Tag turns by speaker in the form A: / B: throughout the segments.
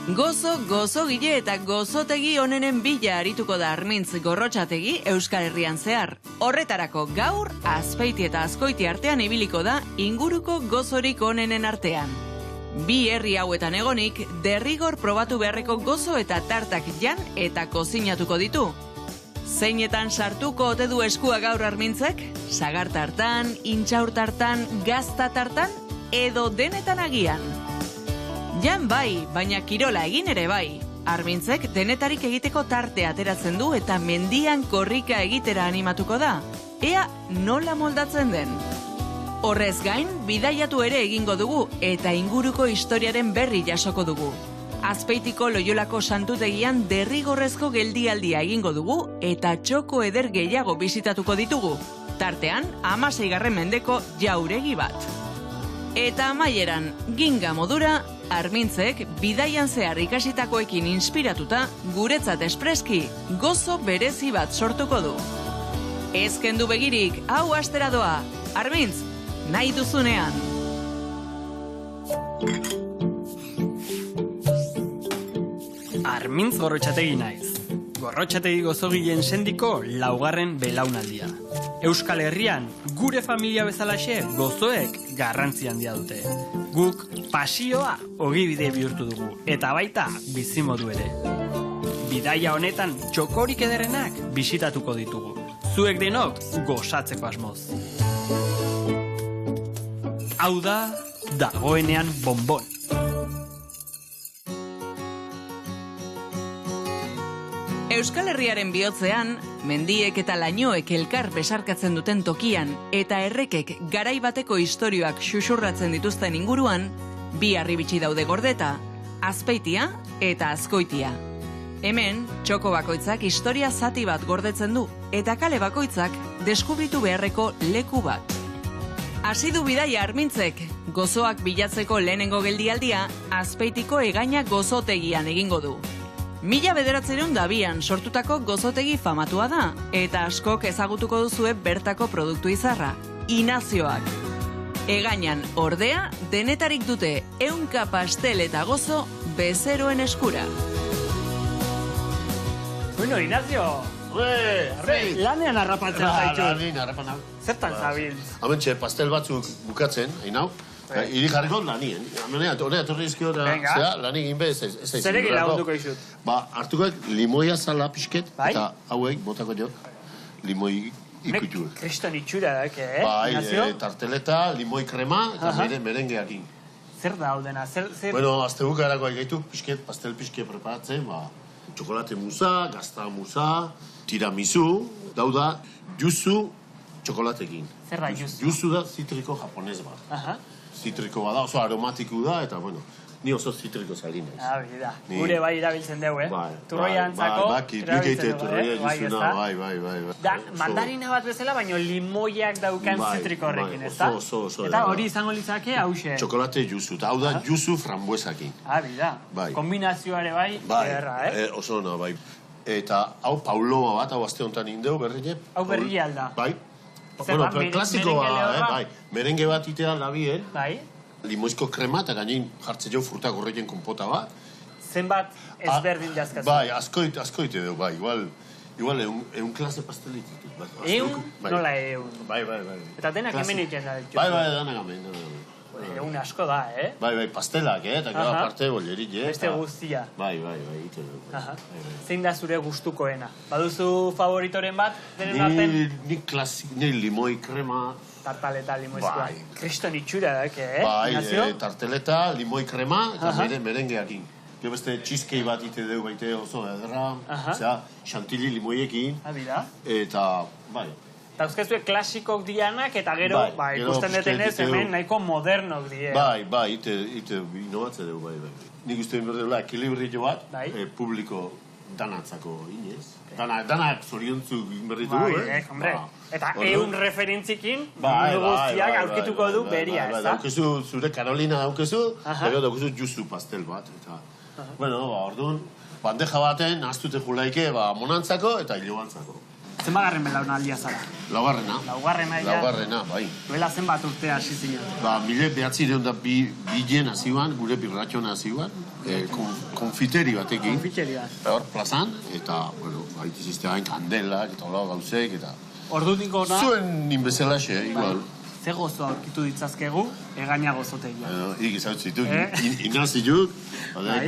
A: Gozogile eta gozotegi onenen bila arituko da Armintz Gorrotxategi Euskal Herrian zehar. Horretarako gaur, Azpeiti eta Azkoiti artean ibiliko da inguruko gozorik onenen artean. Bi herri hauetan egonik, derrigor probatu beharreko gozo eta tartak jan eta kozinatuko ditu. Zeinetan sartuko ote du eskua gaur Armintzek? Sagar tartan, intxaur tartan, gazta tartan, edo denetan agian. Jan bai, baina kirola egin ere bai. Armintzek denetarik egiteko tarte ateratzen du eta mendian korrika egitera animatuko da. Ea nola moldatzen den. Horrez gain, bidaiatu ere egingo dugu eta inguruko historiaren berri jasoko dugu. Azpeitiko Loiolako santutegian derrigorrezko geldialdia egingo dugu eta txoko eder gehiago bisitatuko ditugu. Tartean, 16. mendeko jauregi bat. Eta amaieran, ginga modura, Armintzek bidaian zehar ikasitakoekin inspiratuta, guretzat espreski, gozo berezi bat sortuko du. Ez kendu begirik, hau astera doa. Armintz, nahi duzunean.
B: Armintz Gorrotxategi naiz. Gorrotxategi gozogileen sendiko laugarren belaunaldia. Euskal Herrian, gure familia bezalaxe gozoek garrantzi handia dute. Guk pasioa ogibide bihurtu dugu, eta baita bizimodu ere. Bidaia honetan txokorik ederrenak bisitatuko ditugu. Zuek denok gozatzeko asmoz. Hau da, dagoenean bonbon.
A: Euskal Herriaren bihotzean, mendiek eta lainoek elkar besarkatzen duten tokian eta errekek garai bateko istorioak xuxurratzen dituzten inguruan, bi harribitxi daude gordeta, Azpeitia eta Azkoitia. Hemen, txoko bakoitzak historia zati bat gordetzen du eta kale bakoitzak deskubritu beharreko leku bat. Hasi du bidaia Armintzek, gozoak bilatzeko lehenengo geldialdia Azpeitiko Egaina gozotegian egingo du. 1902an sortutako gozotegi famatua da, eta askok ezagutuko duzue bertako produktu izarra, inazioak. Egainan, ordea, denetarik dute 100 pastel eta gozo bezeroen eskura.
B: Bueno, Inazio! Lanean harrapatzen zaitu.
C: Lanean harrapatzen.
B: Zertan zabil?
C: Hamentxe, pastel batzuk bukatzen, hainau. Iri jarriko lanien. Honea, torri izkio da, lan egin bez.
B: Zer egin lagunduko izut?
C: Hartukoek limoia zala pixket, eta hauek, botako jo, limoi ikutu.
B: Kriston itxura da,
C: Bai, tarteleta, limoi krema, eta merengeakin.
B: Zer da, aldena?
C: Bueno, azte bukarako egaitu, pixket, pastel pixket preparatzen, txokolate musa, gazta musa, tiramisu, dauda, yuzu, txokolatekin.
B: Zer da yuzu?
C: Yuzu da zitriko japonez bat. Zitriko bada, oso aromatiku da, eta bueno, ni oso zitriko zalin naiz.
B: Bida, gure bai erabiltzen dugu, Turroia antzako,
C: erabiltzen dugu, bai.
B: Da, mandarina bat bezala, baina limoiak daukan zitriko horrekin, ez da?
C: Oso.
B: Eta hori izango litzake, hause?
C: Txokolate yuzu, eta hau da yuzu frambuesakin.
B: Bida, kombinazioare bai, erra,
C: oso ona, bai. Eta hau pauloa bat, hau azte honetan indeu, berrile.
B: Hau berrile alda.
C: Bai. Bueno, klasikoa, bai. Merenge bat itea labien. Bai. Limoizko krema eta gainin jartze jo frutak horrekin konpota bat.
B: Zenbat ezberdin jazkazu?
C: Bai, askoite dugu, bai. Igual eun klase pastelit ditut.
B: Eun? Nola eun?
C: Bai.
B: Eta denak hemen iten da ditut?
C: Bai, denak hemen.
B: Egun asko da,
C: Bai, pastelak, eta gero aparte bolerik,
B: Beste guztia.
C: Bai, ite dugu.
B: Zein da zure gustukoena? Baduzu favoritoren bat, denen arten?
C: Ni klasik, ni limoi krema.
B: Tartaleta limoizkoa. Kriston itxura da,
C: Bai, tarteleta, limoi krema, eta merengeakin. Gero beste cheesecake bat ite dugu baite oso edera, chantilly limoiekin. Eta, bai.
B: Eta euskezue klasikok dianak, eta gero, ikusten detenez, hemen nahiko modernok die.
C: Bai, ite inobatze dugu, bai. Nik uste berdela, ekilibrio bat, publiko danatzako inez. Danak zoriontzu berritu du,
B: hombre. Eta eun referentzikin, mundu guztiak aurkituko du beria, ez da?
C: Daukezu, zure Carolina daukezu, eta daukezu juzu pastel bat. Bueno, orduan, bandeja baten, aztute julaike, monantzako eta hilobantzako.
B: Zenbagarren belaunaldia zara?
C: Laugarrena. Laugarrena, bai.
B: Duela zenbat urtea hasi zinen?
C: 1902 nazioan, gure birratxo nazioan, konfiteri batekin.
B: Konfiteri bat.
C: Hor, plazan, eta, bueno, baita izizte hain kandelak, eta hola gauzek, eta...
B: Ordutik ona...
C: Zuen ninbezelaxe, igual.
B: Ze gozo aurkitu ditzazkegu, egaina gozotegia.
C: Hik izautzen ditu, inaziluk,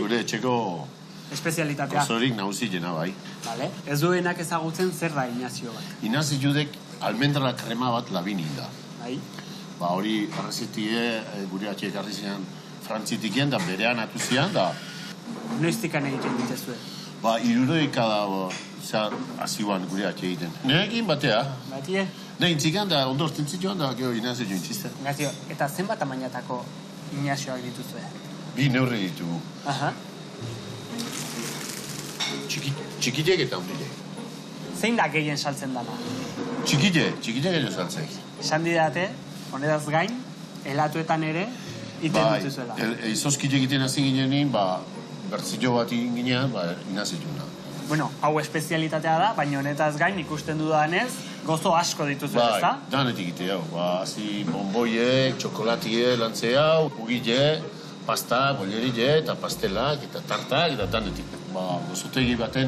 C: gure etxeko...
B: Espezialitatea.
C: Gozorik nauzilena, bai.
B: Vale. Ez duenak ezagutzen zer da Inazio bat.
C: Inaziludek almendra krema bat labinin da.
B: Bai.
C: Ba, hori arrezitie, gure atxek arrezian frantzitikien, da berean atuzian, da...
B: Noiztikan egiten ditezue?
C: Ba, iruroika da, zer, azioan gure atxe egiten. Nerekin batea.
B: Batie?
C: Ne, intzikan da, ondo orten zituan, da, gero Inazio intziste.
B: Inazio, eta zenbat amainatako Inazioak dituzue?
C: 2 neurre ditugu.
B: Aha.
C: Txikitek eta hundilek.
B: Zein da gehien saltzen dana?
C: Txikitek gehien saltzen.
B: Esan didate, honetaz gain, helatuetan ere, iten dituzuela.
C: Bai, izozkitek egiten hasi ginenin, bertzio bat egin ginean, Inazituna.
B: Bueno, hau espezialitatea da, baina honetaz gain ikusten dudanez, gozo asko dituzuela, ezta?
C: Bai, danetik ite hau. Hazi bonboiek, txokolatie, lantze hau, ugile, pasta, bollerile, eta pastelak, eta tartak, eta danetik. Gozotegi baten,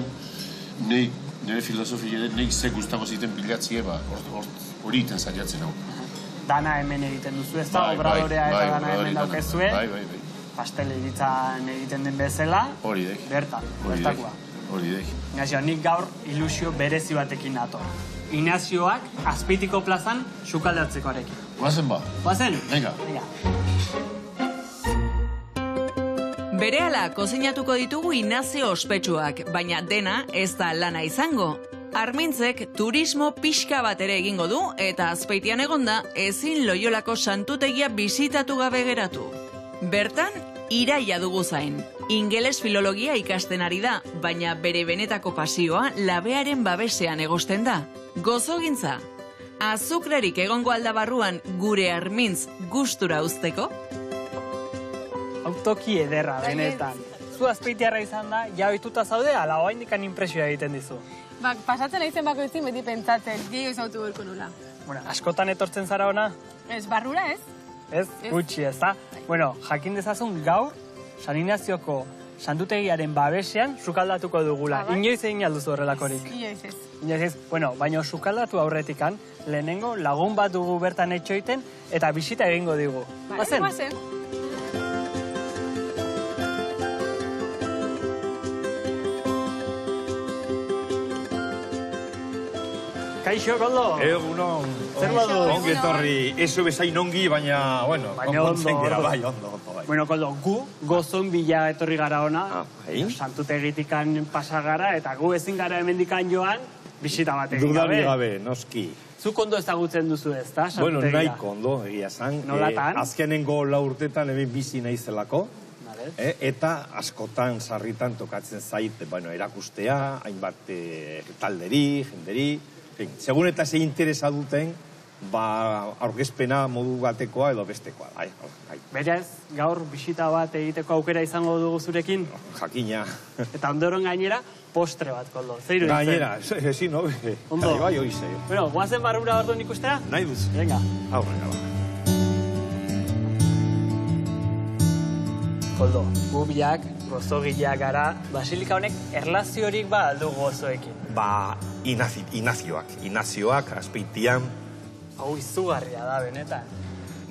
C: nire filosofia nik ze guztako ziten bilatzie, hori iten zaiatzen hau.
B: Dana hemen egiten duzu, ez da? Obradorea eta dana hemen daukezue.
C: Bai.
B: Pastel iritzan egiten den bezala.
C: Hori dek.
B: Bertakoa.
C: Hori dek.
B: Inazio, nik gaur ilusio berezi batekin nator. Inazioak Azpeitiko plazan sukaldatzekoarekin.
C: Guazen ba?
B: Guazen?
C: Venga.
A: Berehala kozinatuko ditugu Inazio ospetsuak, baina dena ez da lana izango. Armintzek turismo pixka bat ere egingo du eta Azpeitian egonda ezin Loiolako santutegia bisitatu gabe geratu. Bertan, Iraia dugu zain. Ingeles filologia ikasten ari da, baina bere benetako pasioa labearen babesean egosten da. Gozogintza. Azukrarik egongo aldabarruan gure Armintz gustura uzteko?
B: Autoki ederra, benetan. Zu Azpeitiarra izan da, ja ohituta zaude, ala oraindikan inpresioa egiten dizu.
D: Pasatzen aizen bakoitzin beti pentsatzen, gehiago ezautu gorko nula.
B: Bueno, askotan etortzen zara ona?
D: Ez, barrura ez?
B: Ez, gutxi ez da. Bueno, jakin dezazun gaur, San Inazioko santutegiaren babesean sukaldatuko dugula. Inoiz egin alduzu horrelakorik?
D: Inoiz ez.
B: Inoiz ez. Bueno, baina sukaldatu aurretikan, lehenengo lagun bat dugu bertan etxoiten eta bisita egingo digu.
D: Guazen?
B: Kaixo, Koldo?
E: Egunon.
B: Zer modu?
E: Ongi etorri, eso bezain ongi, baina, bueno, konpontzen gera, bai, ondo.
B: Bueno, Koldo, gu gozon bila etorri gara ona, santutegitikan pasagara, eta gu ezin gara hemendikan joan, bisita bat egin gabe.
E: Dudarik gabe, noski.
B: Zuk ondo ezagutzen duzu ez, da, santutegia?
E: Bueno, nahiko ondo, egia zan.
B: Nolatan?
E: Azkenengo 4 urtetan hemen bizi naizelako, eta askotan, sarritan tokatzen zait, bueno, erakustea, hainbat talderi, jenderi, segun eta ze interesa duten, aurkezpena modu batekoa edo bestekoa.
B: Beraz, gaur bisita bat egiteko aukera izango dugu zurekin?
E: Jakina.
B: Eta ondoron gainera, postre bat, Koldo. Zer iruditzen?
E: Gainera, ezin, no?
B: Ondo.
E: Bai, oize.
B: Bueno, guazen barrura orduan ikustera?
E: Nahi duzu.
B: Venga.
E: Aurrera, ba.
B: Koldo, gu biak, gozogileak gara, basilika honek erlaziorik ba aldu gozoekin.
E: Inazioak, Azpeitian.
B: Hau izugarria da, benetan.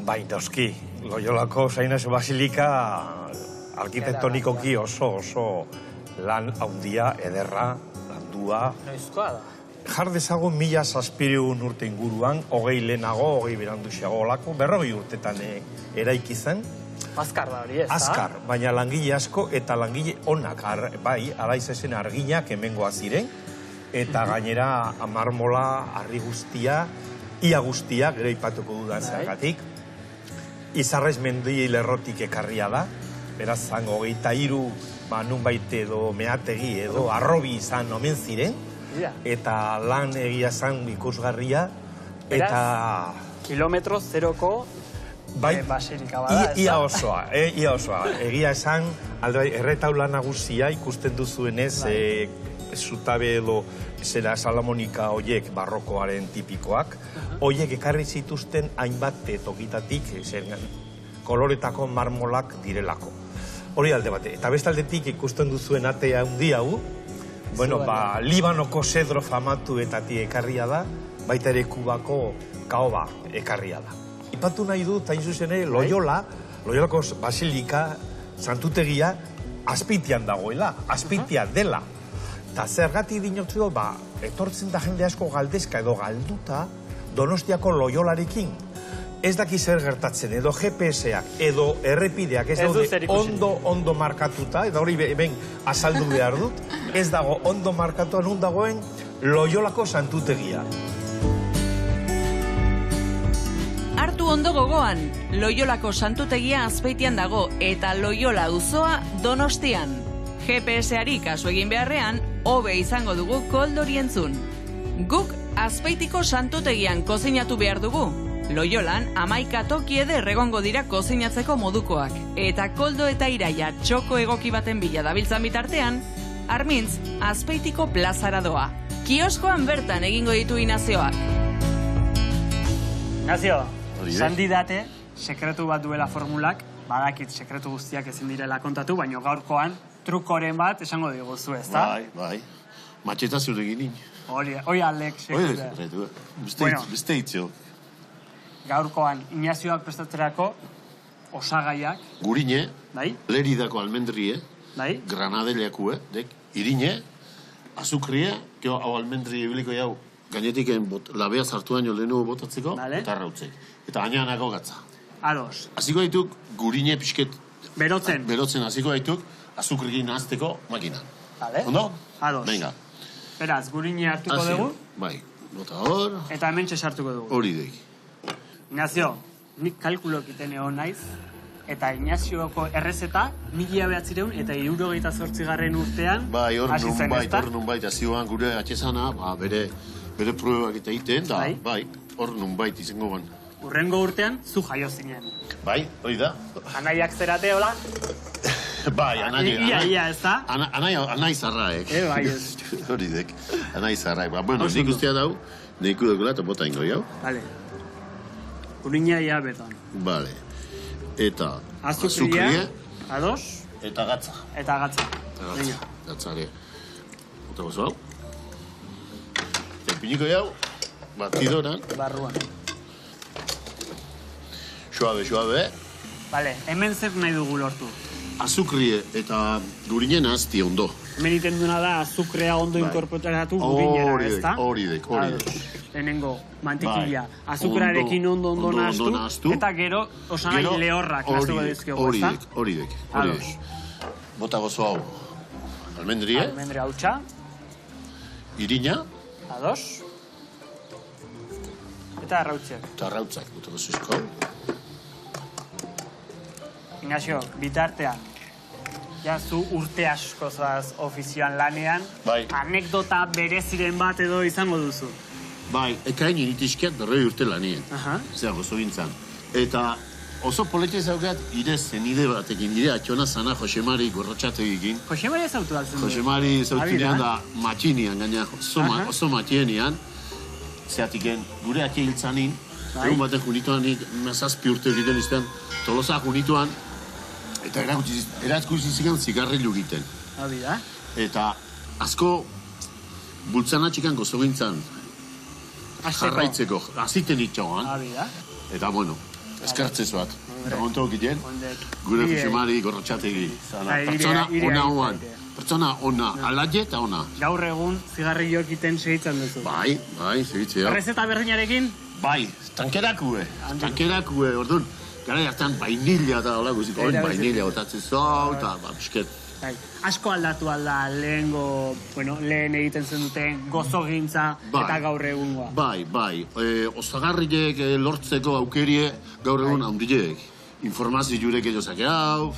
E: Bai, noski, Loiolako San Inazio Basilika arkitektonikoki oso lan handia, ederra, landua.
B: Noizkoa da?
E: Jar dezagun 1700 urte inguruan, 20 lehenago, 20 beranduxeago olako, 40 urtetan eraiki zen.
B: Azkar da hori ez, da?
E: Azkar, baina langile asko eta langile onak, bai, alaiz esen arginak hemengoa ziren, eta gainera marmola, harri guztia, ia guztia, gero ipatuko dudan zergatik. Izarrez mendi lerrotik ekarria da, beraz zango 23, nun baite edo meategi edo arrobi izan omen ziren, eta lan egia zan ikusgarria, eta...
B: Kilometro zeroko basilika bada, ez da?
E: Ia osoa. Egia esan, erretaula nagusia ikusten duzuenez, zutabe edo zera salamonika hoiek barrokoaren tipikoak, hoiek ekarri zituzten hainbat tokitatik koloretako marmolak direlako. Hori alde bate. Eta bestaldetik ikusten duzuen atea handi hau, bueno, Libanoko zedro famatuetatik ekarria da, baita ere Kubako kaoba ekarria da. Ipatu nahi dut, hain zuzen ere, Loiolako basilika, santutegia, Azpeitian dagoela, Azpeitia dela. Eta zergatik dinotzu, etortzen da jende asko galdezka edo galduta Donostiako Loiolarekin. Ez daki zer gertatzen, edo GPS-ak, edo errepideak, ez daude ondo markatuta, eta hori ben azaldu behar dut, ez dago ondo markatuan nun dagoen Loiolako santutegia.
A: Hartu ondo gogoan, Loiolako santutegia Azpeitian dago eta Loiola auzoa Donostian. GPS-ari kasu egin beharrean, hobe izango dugu koldori entzun. Guk Azpeitiko santutegian kozinatu behar dugu. Loiolan 11 toki eder egongo dira kozinatzeko modukoak. Eta koldo eta iraia txoko egoki baten bila dabiltzan bitartean, Armintz Azpeitiko plazara doa. Kioskoan bertan egingo ditu Inazioak.
B: Inazio, sandi date, sekretu bat duela formulak, badakit sekretu guztiak ezin direla kontatu, baina gaurkoan trukoren bat esango diguzu, ez da?
C: Bai. Matxeta zure ginin.
B: Hori alek sekretu.
C: Beste hitzeo.
B: Gaurkoan Inazioak prestatzerako osagaiak.
C: Gurine,
B: bai?
C: Leridako almendrie,
B: bai?
C: Granadeliakue, irine, azukrie, hau almendri ebiliko jau, gainetik labea sartu daño lehenugu botatzeko, eta arrautzek. Eta gaineanako gatza.
B: Ados.
C: Aziko gaituk gurine pixket...
B: Berotzen.
C: Berotzen aziko gaituk azukrekin nahazteko makina. Ondo?
B: Ados.
C: Venga.
B: Beraz, gurine hartuko dugu.
C: Bai, bota hor.
B: Eta hemen txesartuko dugu.
C: Hori dek.
B: Inazio, nik kalkulok iten egon naiz, eta Inazioko errezeta 1900 eta 78. urtean hasi zen, ezta?
C: Hor nunbait, azioan gure atxezana, bere pruebak eta egiten, da, bai, hor nunbait izango ban.
B: Urrengo urtean, zu jaio zinen.
C: Bai, hori da.
B: Anaiak zerate, hola?
C: Bai,
B: Ia, ez da?
C: Anai zarraek.
B: Bai, ez.
C: Hori dek, anai zarraek. Bueno, nik ustea dau, nik udekula eta bota ingo jau.
B: Vale. Gurina ia beton.
C: Vale. Eta
B: azukria, ados.
C: Eta gatza.
B: Eta gatza.
C: Gatzare. Eta gozo hau. Eta piniko jau, batidoran.
B: Barruan.
C: Suabe.
B: Vale, hemen zer nahi dugu lortu?
C: Azukrie eta gurinen azti ondo.
B: Hemen iten duna da azukrea ondo inkorporatu gurinera, ez da?
C: Hori dek.
B: Lehenengo, mantikila, azukrarekin ondo nahaztu, eta gero osagai lehorrak nahaztuko dizkiogu, ez da?
C: Hori dek. Bota gozo hau. Almendrie.
B: Almendria hautsa.
C: Irina.
B: Ados. Eta arrautzak.
C: Bota gozo izko.
B: Inazio, bitartean, zu urte asko zaz ofizioan lanean, anekdota bereziren bat edo izango duzu.
C: Bai, ekain initizkiat 40 urte lanien. Zer, gozo gintzan. Eta oso polete zaukat, ire zenide batekin, ire atxona zana Josemari gorrotxategikin.
B: Josemari ezautu altzen du?
C: Josemari ezautunean da matxinian, gaina oso matxinian, zeatiken gure atxe hiltzanin, egun batek junituanik, mazazpi urte egiten izten, Tolosa junituan, eta erakutsi zikan zigarrilu egiten.
B: Da?
C: Eta asko bultzana txikan gozo gintzan jarraitzeko, aziten itxoan. Eta bueno, eskartzez bat. Eta montok egiten, gure Josemari gorrotxategi. Pertsona ona hoan. Pertsona ona, alatxe eta ona.
B: Gaur egun zigarrilloak iten segitzen duzu.
C: Bai, segitzea.
B: Errezeta berdinarekin?
C: Bai, tankerakue, orduan. Gara hartan bainila eta hola guzik, bainila botatzen zau, eta bisket.
B: Asko aldatu alda lehen egiten zen duten gozo gintza eta gaur egungoa.
C: Bai. Osagarriek lortzeko aukerie gaur egun handiek. Informazio jurek edo zake hau,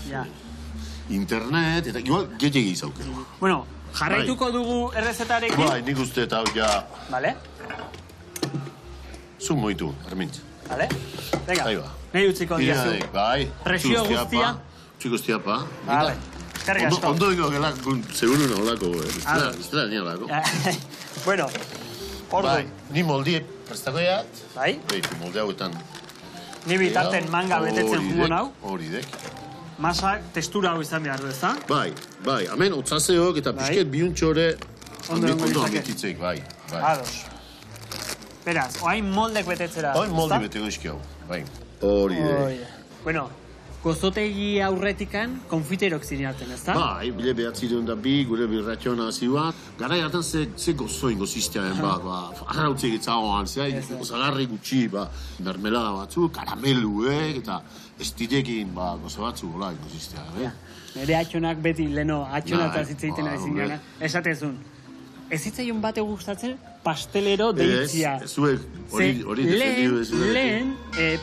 C: internet, eta igual gehiagi izaukero.
B: Bueno, jarraituko dugu errezetarekin.
C: Bai, nik uste eta hau ja...
B: Vale.
C: Zun moitu, Armintz.
B: Vale. Venga.
C: Ahí va.
B: Nahi utziko diazu.
C: Bai.
B: Presio guztia.
C: Utzi guztia, pa.
B: Vale. Eskerrik asko.
C: Ondo ingo gelak, seguru nolako, bestela nire olako.
B: Bueno, ordu.
C: Bai, ni moldi prestakoiat.
B: Bai?
C: Beitu, molde hauetan.
B: Ni bitarten manga betetzen jungo nau.
C: Hori dek.
B: Masak testura hau izan behar du, ezta?
C: Bai, hemen otzazeok eta pixket biuntxore
B: Ondo
C: ambititzeik, bai.
B: Ados. Beraz, oain moldek betetzera.
C: Oain moldi beteko eski hau, bai. Hori dek.
B: Bueno, gozotegi aurretikan konfiterok zineaten, ezta?
C: Bai, bile behatzireun da bi, gure birratxona ziuan. Garai hartan ze gozoin goziztearen, arrautzik etzagoan, osagarri gutxi, mermelada batzu, karameluek, eta estilekin gozo batzu, gola, goziztearen.
B: Nere atxonak beti, leno, atxonataz hitzeiten ari zinena. Esatezun, ez hitzaion bate gustatzen pastelero deitzia.
C: Ez, zuek hori defendiu ez.
B: Lehen,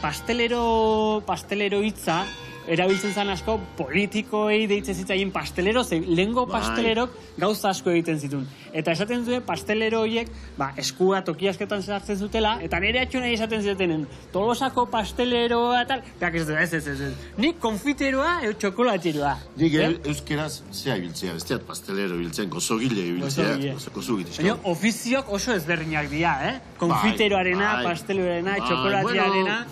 B: pastelero hitza, erabiltzen zen asko politikoei deitzen zitzaien pastelero, lehengo pastelerok gauza asko egiten zituen. Eta esaten zuen pastelero horiek, eskua tokiasketan sartzen zutela, eta nire atxonai esaten zutenen, Tolosako pasteleroa, tal, ez. Nik konfiteroa, txokolateroa.
C: Nik euskeraz zea ibiltzea, besteat pastelero ibiltzen, gozogile ibiltzea, gozogile.
B: Baina ofiziok oso ezberdinak dira, konfiteroarena, pasteleroarena, txokolatearena.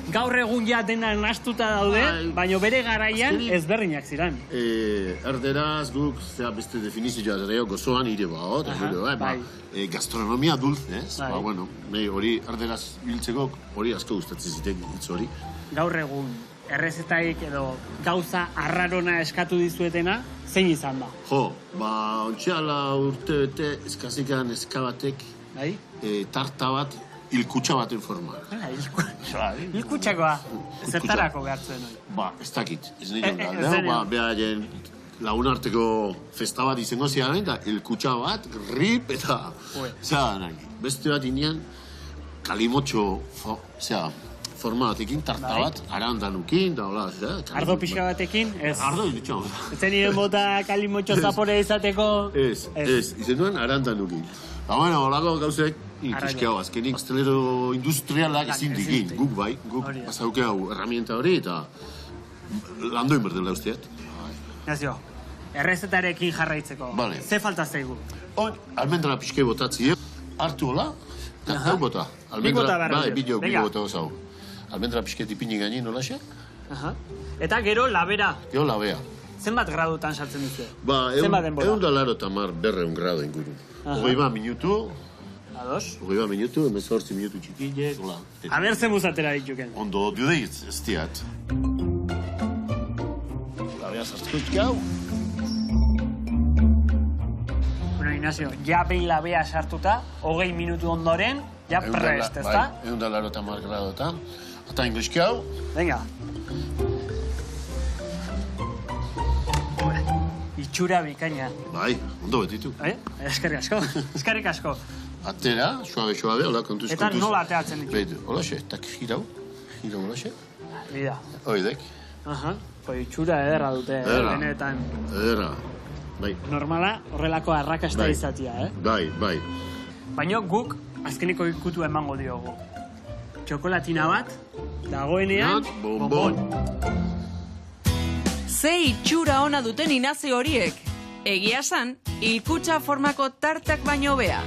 B: Gaur egun ja dena nastuta daude, baina bere garaian ezberdinak ziren.
C: Erderaz guk, beste definizioa dira, gozoan ire gastronomia dulce, hori erderaz biltzeko hori asko gustatzen zitek hitz hori.
B: Gaur egun, errezetaik edo gauza arrarona eskatu dizuetena, zein izan da?
C: Ontxeala urte bete eskazikan eskabatek tarta bat ilkutsa baten forma.
B: Ilkutsakoa, zertarako behartzen hori?
C: Ez dakit, ez nirean galdeo, behaien lagunarteko festa bat izango ziaren, eta ilkutsa bat, rip, eta beste bat inean, kalimotxo, forma batekin, tarta bat, arandanukin, da hola,
B: ardo pixka batekin, ez?
C: Ardo ilutxo.
B: Ez zenien bota kalimotxo zapore izateko?
C: Ez, izen duen arandanukin. Horako gauzek, ikuskiago, azkenik, pastelero industrialak ezin digin, guk bazauke hau herramienta hori, eta landoin berdela usteat.
B: Nazio, errezetarekin jarraitzeko, ze falta zaigu?
C: Almendra pixke botatzi, hartu hola, eta hau bota.
B: Nik bota behar dut.
C: Bideo bota osau. Almendra pixke tipini gainin, hola xe?
B: Eta gero labera.
C: Gero labea.
B: Zenbat gradutan sartzen duzu?
C: Zenbat denbora? 180 berreun grado inguru. 20 minutu.
B: Ados?
C: 20 minutu, 18 minutu txikilek, hola.
B: Aber zen buzatera dituken.
C: Ondo, diudeiz, ez diat. Labea sartzkutki hau.
B: Bueno, Ignacio, ja behin labea sartuta, 20 minutu ondoren, ja prest, ezta?
C: 180 gradotan. Eta ingoizki hau.
B: Venga. Itxura bikaina.
C: Ondo betitu.
B: Eskerrik asko, eskerrik asko.
C: Atera, suabe, hola, kontuz.
B: Eta nola ateatzen ditu?
C: Beitu, hola xe, eta girau, hola xe.
B: Bida.
C: Oidek.
B: Itxura ederra dute, benetan.
C: Ederra, bai.
B: Normala, horrelako arrakasta izatia,
C: Bai.
B: Baina guk, azkeniko ikutu emango diogu. Txokolatina bat, dagoenean, bonbon.
A: Ze itxura ona duten inazi horiek. Egia esan, ilkutsa formako tartak baino bea.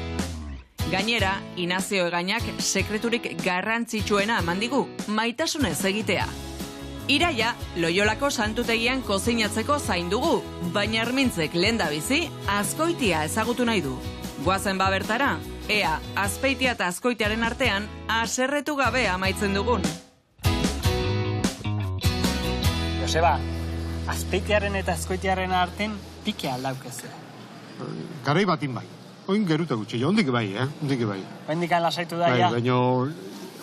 A: Gainera, Inazio Egainak sekreturik garrantzitsuena emandigu, maitasunez egitea. Iraia, Loiolako santutegian kozinatzeko zain dugu, baina Armintzek lehendabizi Azkoitia ezagutu nahi du. Goazen bertara, ea Azpeitia eta Azkoitiaren artean haserretu gabe amaitzen dugun.
B: Joseba, Azpeitiaren eta Azkoitiaren artean pike aldaukezea.
F: Garai batin bai. Oin geruta gutxi, ondik bai, ondik bai.
B: Oindikan lasaitu da, ja?
F: Baina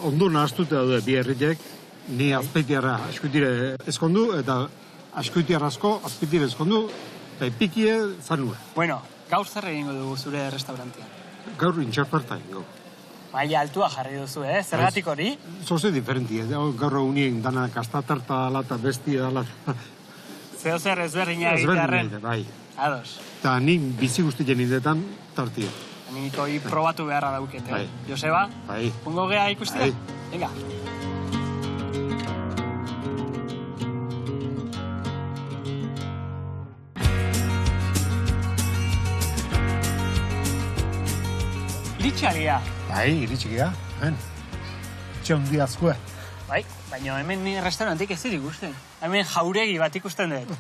F: ondo nahaztuta daude bi herritek, ni Azpeitiarra Azkoitire eskondu, eta Azkoitiarra asko, Azpeitire eskondu, eta pikie zanua.
B: Bueno, gaur zer egingo dugu zure restaurantean?
F: Gaur intxarparta egingo.
B: Baina altua jarri duzu, Zergatik hori?
F: Zoze diferenti, gaur unien dana kastatarta alata, bestia alata.
B: Zeo zer ezberdina egitearen?
F: Bai.
B: Ados.
F: Eta nik bizi guztien indetan tartia.
B: Niko probatu beharra daukete.
F: Bai.
B: Joseba?
F: Bai.
B: Ungo gea ikustea?
F: Bai.
B: Venga. Iritsi alia.
F: Bai, iritsi gea, hemen. Etxe hundi azkue.
B: Bai, baina hemen ni restaurantik ez dira ikusten. Hemen jauregi bat ikusten dut.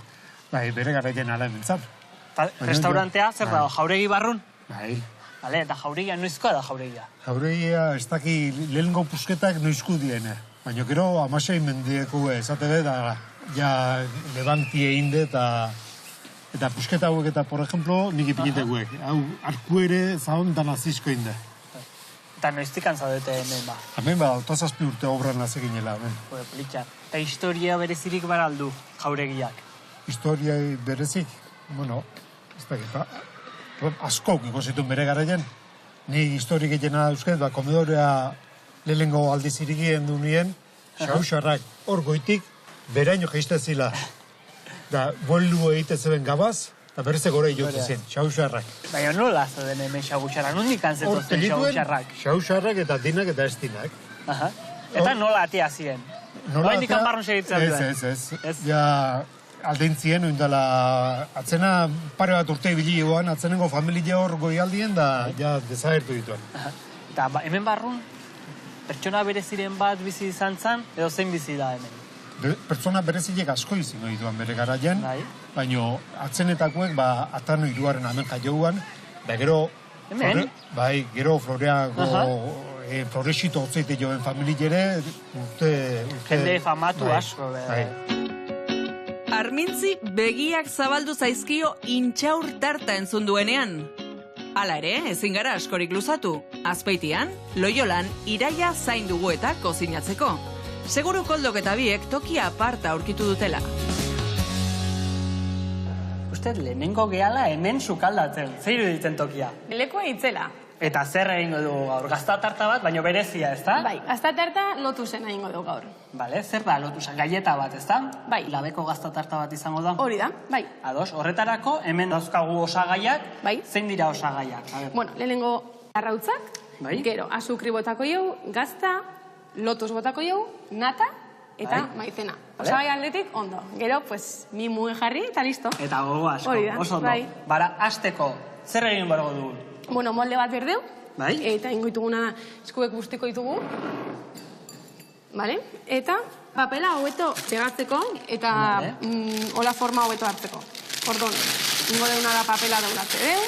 F: Bai, bere garaien ala hementzat.
B: Restaurantea, zer da, jauregi barrun?
F: Bai.
B: Bale, eta jauregia noizkoa da jauregia?
F: Jauregia ez daki lehengo pusketak noizku diene. Baina gero 16 mendieko esate be da ja levantie inde eta pusketa hauek eta, por ejemplo, nik ipiniteguek. Hau, arku ere zahon da nazizko inde.
B: Eta noiztikan zaudete hemen ba?
F: Hemen ba, 8 urte obran nazeginela, hemen.
B: Politxar. Eta historia berezirik baraldu jauregiak?
F: Historia berezik, bueno, ez dakit, askok ikositun bere garaien. Ni historik egena eusket, komedorea lehengo aldiz irigien du nien, xausarrak hor goitik, beraino geizte zila. Da, bueldu egite zeben gabaz, eta berreze gore jote zen, xausarrak.
B: Baina nola zauden hemen xausarrak? Nondik antzetozen xausarrak?
F: Xausarrak eta dinak eta ez dinak.
B: Eta nola atea ziren? Nola indikan barrun segitzen duen?
F: Ez. Ja, aldeintzien, oindala, atzena pare bat urte ibili joan, atzenengo familia hor goialdien, da, ja, desagertu dituen.
B: Eta hemen barrun, pertsona bereziren bat bizi izan zan, edo zein bizi da hemen?
F: Pertsona berezilek asko izango dituen bere garaian, baina atzenetakoek, atano iruaren hemen jaiouan, gero,
B: hemen?
F: Bai, gero Floreago, Floresito otzeite joen familiare, urte...
B: Jende famatu asko,
F: bai.
A: Armintzi begiak zabaldu zaizkio intxaur tarta entzun duenean. Hala ere, ezin gara askorik luzatu. Azpeitian, Loiolan, Iraia zain dugu eta kozinatzeko. Seguru Koldok eta biek tokia aparta aurkitu dutela.
B: Uste, lehenengo gehala hemen sukaldatzen. Zeiru ditzen tokia?
D: Lekoa itzela.
B: Eta zer egingo dugu gaur? Gazta tarta bat, baina berezia, ez da?
D: Bai, gazta tarta lotu zen egingo dugu gaur.
B: Bale, zer da lotusa? Galleta bat, ez da?
D: Bai.
B: Labeko gazta tarta bat izango da?
D: Hori da, bai.
B: Ados, horretarako, hemen dauzkagu osagaiak,
D: bai.
B: Zein dira osagaiak?
D: Bueno, lehenengo arrautzak,
B: bai.
D: Gero, azukri botako jau, gazta, lotus botako jau, nata, eta maizena. Osagai aldetik, ondo. Gero, pues, mimu jarri, eta listo.
B: Eta gogo asko, oso ondo.
D: Bai.
B: Bara, hasteko, zer egin bargo dugu?
D: Bueno, molde bat berdeu.
B: Bai.
D: Eta ingoituguna eskuek guztiko ditugu. Vale? Eta papela hobeto txegatzeko eta hola forma hobeto hartzeko. Ordon, ingo deuna da papela dauratze deu.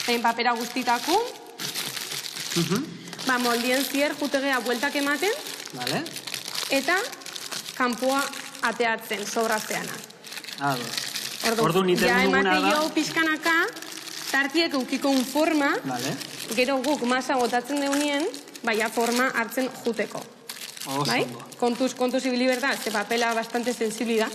D: Zein papera guztitaku. Moldien zier jutegea bueltak ematen.
B: Vale.
D: Eta kanpoa ateatzen, sobrazteana.
B: Orduan iten duguna da.
D: Ja emate jo pixkanaka, tartiek eukiko un forma, gero guk masa botatzen deunien, baina forma hartzen juteko. Bai? Kontuz ibili berda, este papela bastante sensibli da.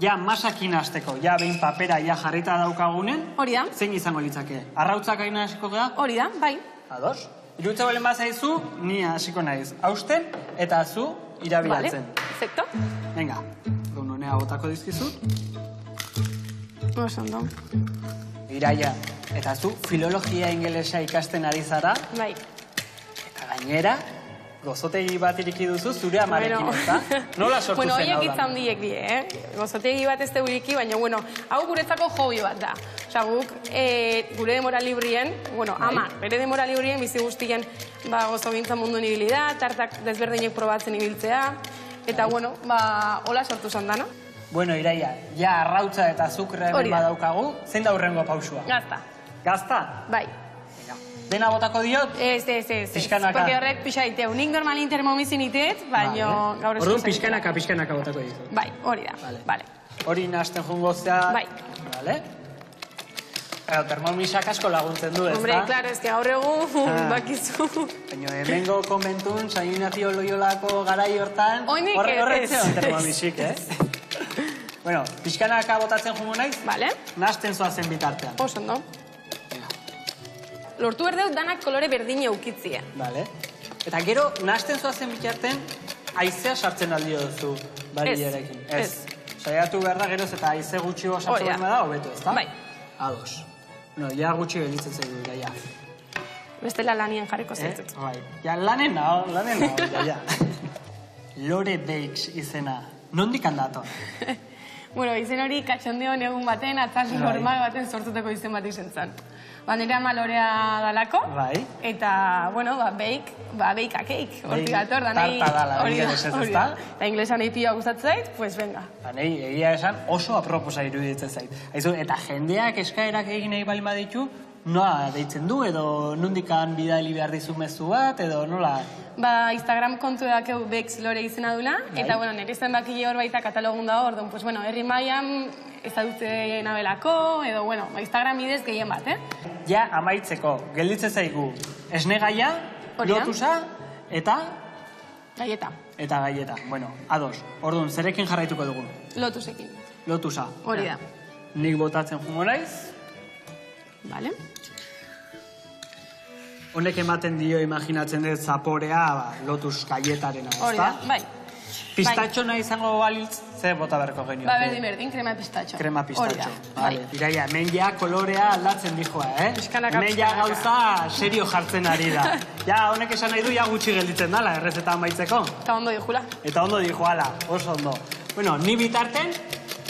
B: Ja, masakin hasteko, ja behin papera ja jarrita daukagunen.
D: Hori da.
B: Zein izango litzake? Arrautzak hain hasiko da?
D: Hori da, bai.
B: Ados? Irutze balen bazaizu, ni hasiko naiz. Hausten eta zu irabilatzen.
D: Vale, perfecto.
B: Venga, honea botako dizkizut.
D: Oso ondo.
B: Iraia, eta zu filologia ingelesa ikasten ari zara?
D: Bai.
B: Eta gainera, gozotegi bat iriki duzu zure amarekin, ezta? Nola sortu zen hau da?
D: Bueno, horiek itzandiek die, Gozotegi bat ez dugu iriki, baina, hau guretzako hobi bat da. Osa, guk, gure demora librien, amar, bere demora librien bizi guztien gozogintza mundu ibili da, tartak desberdinek probatzen ibiltzea, eta, hola sortu zan da, no?
B: Bueno, Iraia, ja arrautza eta azukre hemen badaukagu, zein da hurrengo pausua?
D: Gazta.
B: Gazta?
D: Bai.
B: Dena botako diot?
D: Ez.
B: Pixkanaka.
D: Porque horrek pixa diteu. Nik normalin termomizin iteet, baina gaur esku.
B: Orduan pixkanaka botako ditu.
D: Bai, hori da. Vale.
B: Hori nahasten jungo zea.
D: Bai.
B: Vale. Termomisak asko laguntzen du, ez da?
D: Hombre, claro, ez que gaur egun bakizu.
B: Baina hemengo konbentun, San Ignacio Loiolako garai hortan, horretzean termomisik, Bueno, pixkanaka botatzen jungo naiz, nahasten zoazen bitartean.
D: Oso ondo. Lortu berdeut danak kolore berdine eukitzie.
B: Vale. Eta gero, nahasten zoazen bitartean, haizea sartzen aldio duzu barilerekin. Ez. Saiatu behar da geroz eta haize gutxi sartzen behar da, hobeto, ez da?
D: Bai.
B: Ados. No, ja gutxi gelitzen zaigu, ja.
D: Bestela lanien jarriko zaitzut.
B: Bai. Ja, lanen hau, ja. Lore Bakes izena. Nondik handator?
D: Bueno, izen hori katxondeon egun baten, atzarri normal baten sortutako izen bat izen zen. Nire ama lorea dalako, eta, bueno, bake a cake, hortik dator, da nahi...
B: Tarta dala, ingeles ez da?
D: Eta inglesa nahi pila gustatzen zait, pues venga.
B: Da nahi, egia esan oso aproposa iruditzen zait. Eta jendeak eskaerak egin nahi bali baditu, nola deitzen du, edo nondikan bidali behar dizu mezu bat, edo nola...
D: Instagram kontu edakeu Bex Lore izena dula, eta, bueno, nire izan bakile hor baita katalogun da hor, pues, bueno, herri mailan ezadutze nabelako, edo, bueno, Instagram bidez gehien bat,
B: Ja, amaitzeko, gelditzen zaigu, esnegaia, lotusa, eta...
D: Gaieta.
B: Eta gaieta, bueno, ados. Orduan, zerekin jarraituko dugu?
D: Lotusekin.
B: Lotusa.
D: Hori da.
B: Nik botatzen jungo naiz.
D: Vale.
B: Honek ematen dio, imaginatzen dut, zaporea, lotus gaietarena, ezta?
D: Hori da, bai.
B: Pistatxo nahi izango balitz, ze bota beharko genio?
D: Berdin, krema pistatxo.
B: Krema pistatxo. Vale, iraia, hemen ja kolorea aldatzen dijoa, Hemen ja gauza serio jartzen ari da. Ja, honek esan nahi du, ja gutxi gelditzen dala, errezeta amaitzeko.
D: Eta ondo dijula.
B: Eta ondo dijoala, oso ondo. Bueno, ni bitarten,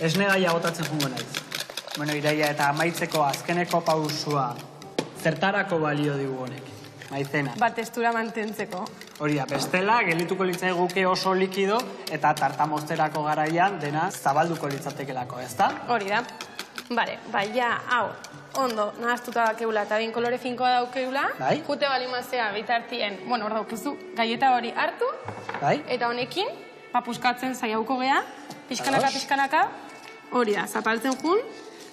B: esnegaia botatzen jungo naiz. Bueno, iraia, eta amaitzeko azkeneko pausua, zertarako balio digu honek? Maizena.
D: Testura mantentzeko.
B: Hori da, bestela, gelituko litzai guke oso likido, eta tartamozterako garaian dena zabalduko litzatekelako, ezta?
D: Hori da. Bale, ja, hau, ondo, nahaztuta dakeula, eta bin kolore finkoa daukeula, jute balimazea bitartien, bueno, hor daukezu, gaieta hori hartu, eta honekin, puskatzen zaiauko gea, pixkanaka, hori da, zapaltzen jun,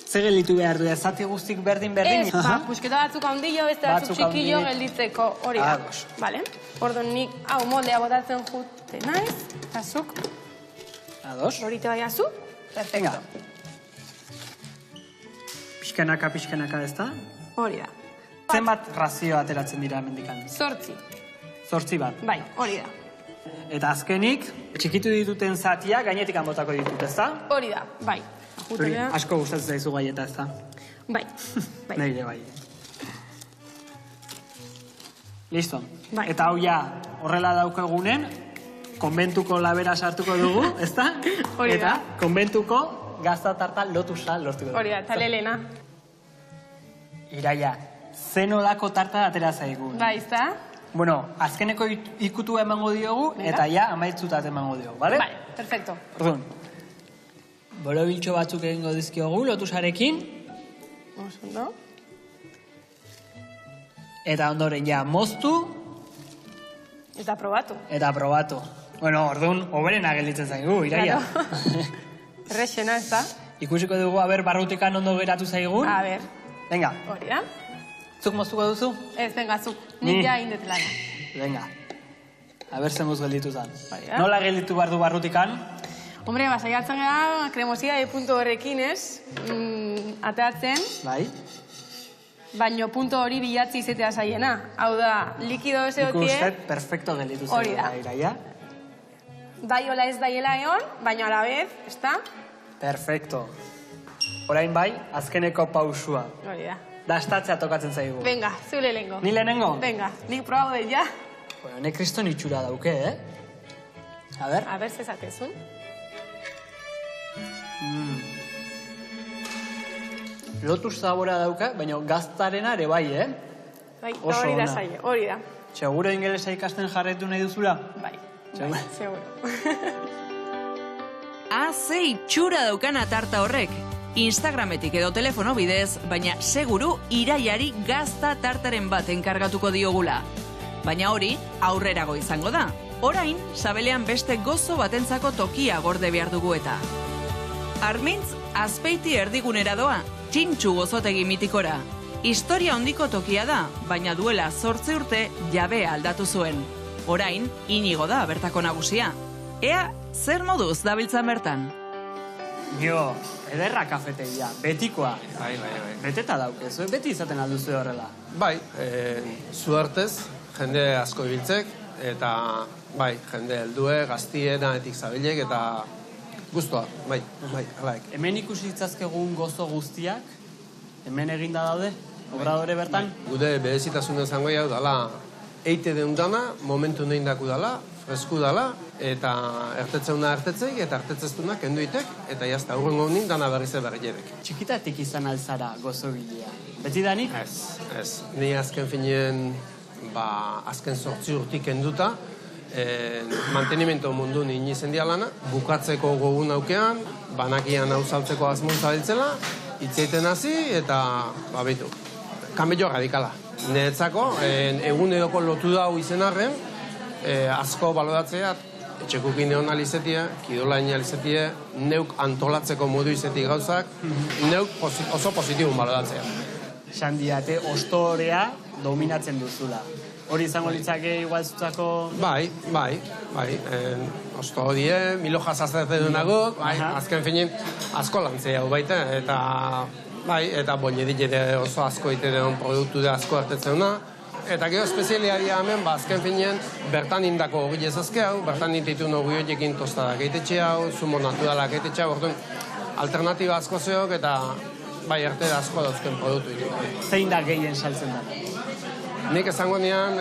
B: Ze gelitu behar du, zati guztik berdin-berdin?
D: Ez, pusketa batzuk handillo, beste batzuk txikillo gelditzeko, hori da. Bale, orduan nik, hau moldea botatzen jute naiz, eta zuk.
B: Ados.
D: Horite baiazu, perfecto.
B: Pixkanaka ezta?
D: Hori da.
B: Zenbat razio ateratzen dira mendikan?
D: 8.
B: 8 bat?
D: Bai, hori da.
B: Eta azkenik, txikitu dituten zatia gainetik botako ditut, ezta?
D: Hori da, bai.
B: Asko gustatzen zaizu gaieta, ezta?
D: Bai.
B: Neire bai. Listo.
D: Bai.
B: Eta hau ja, horrela daukagunen, konbentuko labera sartuko dugu, ezta?
D: Hori da.
B: Eta konbentuko gazta tarta lotusa lortuko dugu.
D: Hori da, eta lelena.
B: Iraia, zenolako tarta atera zaigu.
D: Bai, ezta?
B: Bueno, azkeneko ikutu emango diogu, eta ja, amaitzutat emango diogu, bale?
D: Bai, perfecto.
B: Orduan, borobiltxo batzuk egingo dizkiogu lotusarekin.
D: Osondo.
B: Eta ondoren ja moztu.
D: Eta probatu.
B: Bueno, orduan, oberena gelditzen zaigu, Iraia.
D: Errexena, ez da?
B: Ikusiko dugu, barrutikan ondo geratu zaigun. Venga.
D: Hori da.
B: Zuk moztuko duzu?
D: Ez, venga, zuk. Nik ja indetelana.
B: Venga. Zenbuz gelditu zan. Nola gelditu behar du barrutikan?
D: Hombre, saiatzen gara, kremosia punto horrekin, ez? Ateratzen.
B: Bai.
D: Baino punto hori bilatzi izetea zaiena. Hau da, likido ezeotie...
B: Ikustet, perfecto gelditu zaigu.
D: Hori da.
B: Iraia.
D: Daiola ez daiela egon, baino alabez, ez da?
B: Perfecto. Orain bai, azkeneko pausua.
D: Hori da.
B: Dastatzea tokatzen zaigu.
D: Venga, zu lehenengo.
B: Ni lehenengo?
D: Venga, nik probau dut, ja.
B: Bueno, ne kriston itxura dauke, A ber,
D: zezatezun.
B: Lotus zabora dauka, baina gaztarena ere bai,
D: Bai, hori da zaie, hori da.
B: Seguro ingelesa ikasten jarretu nahi duzula?
D: Bai, seguro.
A: Ze itxura daukana tarta horrek. Instagrametik edo telefono bidez, baina seguru Iraiari gazta tartaren bat enkargatuko diogula. Baina hori, aurrerago izango da. Orain, sabelean beste gozo batentzako tokia gorde behar dugu eta. Armintz, Azpeiti erdigunera doa, txintxu gozotegi mitikora. Historia hondiko tokia da, baina duela 8 urte jabea aldatu zuen. Orain, Inigo da bertako nagusia. Ea, zer moduz dabiltzan bertan?
B: Jo, ederra kafetegia, betikoa. Bai. Beteta daukezu, beti izaten alduzu horrela.
G: Bai, zuartez, jende asko ibiltzek, eta bai, jende heldue, gaztienaetik zabilek, eta guztua, bai, alaik.
B: Hemen ikusi itzazkegun gozo guztiak, hemen eginda daude, obradore bertan?
G: Gude berezitasun izango jau dala eite deun dana, momentu nein daku dala, fresku dala, eta ertetzeuna ertetzeik, eta ertetzeztunak kenduitek, eta jazta, urrengo honin dana berriz berri jedek.
B: Txikitatik izan alzara gozogilea. Beti danik?
G: Ez. Ni azken finien, azken 8 urtik kenduta, mantenimento mundu nini zendia lana, bukatzeko gogun aukean, banakian hau saltzeko azmuntza biltzela, itzeiten hasi, eta, behitu, kanbio radikala. Niretzako, eguneroko lotu dau izen arren, asko baloratzea, etxekukin egon alizetie, kidolain alizetie, neuk antolatzeko modu izetik gauzak, neuk oso positibun baloratzea.
B: Esan diate, ostorea dominatzen duzula. Hori izango litzake igual zutzako...
G: Bai. Osto die, milo jazazten duenago, azken finin asko lantzea hau baita, eta boli ditete oso asko itete produktu de asko hartetzeuna. Eta gero espezialiadia hemen, azken finean, bertan indako hori ezazke hau, bertan intitu no guioekin tostadak eitetxe hau, zumo naturalak eitetxe hau, orduan alternatiba asko zeok eta bai arte asko dauzken produktu ditu.
B: Zein da gehien saltzen da?
G: Nik esango nian,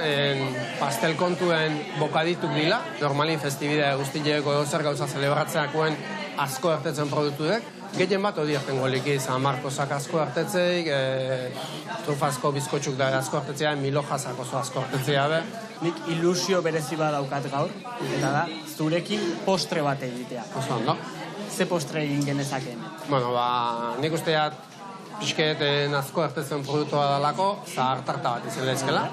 G: pastel kontuen bokadituk dila, normalin festibidea guztileeko zer gauza zelebratzeakoen asko ertetzen produktuek. Gehien bat hori erten golikiz, amarkozak asko ertetzeik, trufazko bizkotxuk da asko ertetzea, milojazak oso asko ertetzea be.
B: Nik ilusio berezi badaukat gaur, eta da, zurekin postre bat egitea.
G: Oso ondo.
B: Ze postre egin genezakeen?
G: Bueno, nik usteat pixkeeten asko ertetzen produktua dalako, zahar tarta bat izan lehizkela.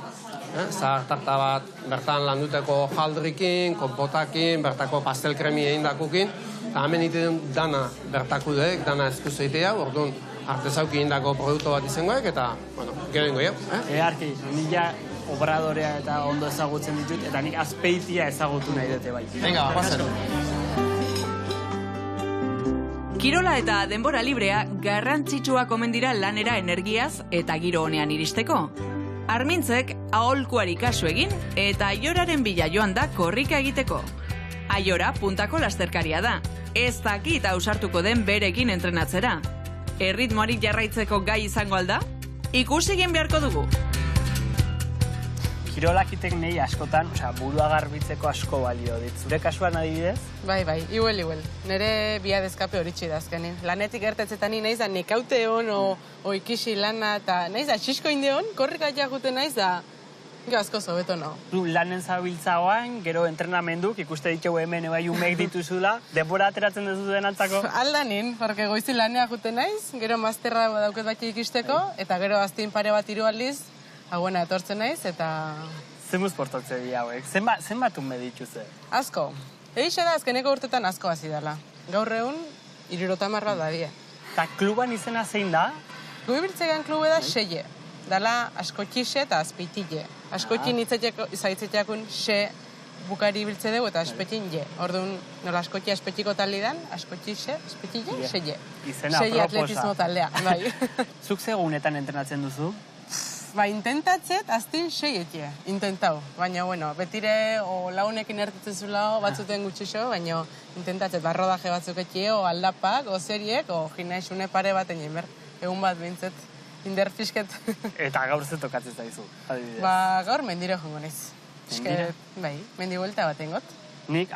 G: Zahar tarta bat bertan landuteko jaldrikin, konpotakin, bertako pastel kremi egin dakukin, eta hemen iten dana bertakudeek, dana eskuzeitea, orduan artezauki indako produktu bat izangoek, eta, gero ingo jau.
B: Earki, nila obradorea eta ondo ezagutzen ditut, eta nik azpeitia ezagutu nahi dute bai.
G: Venga, bazen.
A: Kirola eta denbora librea garrantzitsuak omen dira lanera energiaz eta giro honean iristeko. Armintzek aholkuari kasu egin eta Aioraren bila joan da korrika egiteko. Aiora puntako lasterkaria da. Ez dakit ausartuko den berekin entrenatzera. Erritmoari jarraitzeko gai izango alda? Ikusi egin beharko dugu.
B: Kirolakitek nahi askotan, burua garbitzeko asko balio dit. Zure kasuan adibidez?
D: Bai, igual. Nere biadezkape horitxe da azkenin. Lanetik gertetzetan naiz da nekaute hon o ikisi lana eta naiz da txisko indeon, korrika jaguten naiz da gero asko zobeto no.
B: Du lanen zabiltzagoan, gero entrenamenduk, ikuste ditugu hemen bai umek dituzula, denbora ateratzen duzu denantzako?
D: Aldanin, porque goizi lanea juten naiz, gero masterra dauket bat ikisteko, eta gero aztin pare bat 3 aldiz, hauena etortzen naiz, eta...
B: Zemuz portotze di hauek? Zenbat unme dituze?
D: Asko. Eixe da, azkeneko urtetan asko hasi dela. Gaur egun, 70 da die.
B: Eta kluban izena zein da?
D: Guibiltzegan klube da Xeye. Dala askotxixe eta azpeitile. Askotxin izaitzeteakun xe bukari biltze dugu eta aspetin je. Orduan, nola askotxia aspetiko taldean, askotxixe, azpetile, Xeye.
B: Izena
D: Xeye
B: proposa.
D: atletismo taldea, bai.
B: Zuk zegunetan entrenatzen duzu?
D: Intentatzet, aztin Xeyetie, intentau. Baina, betire, launekin ertetzen zula, batzuten gutxixo, baina intentatzet, rodaje batzuk etie, aldapak, seriek, ginaixune pare bat egin ber. Egun bat bintzet, inder fisket.
B: Eta gaur ze tokatzen zaizu, adibidez?
D: Gaur mendiro jongo naiz. Bai, mendi buelta bat engot.
B: Nik,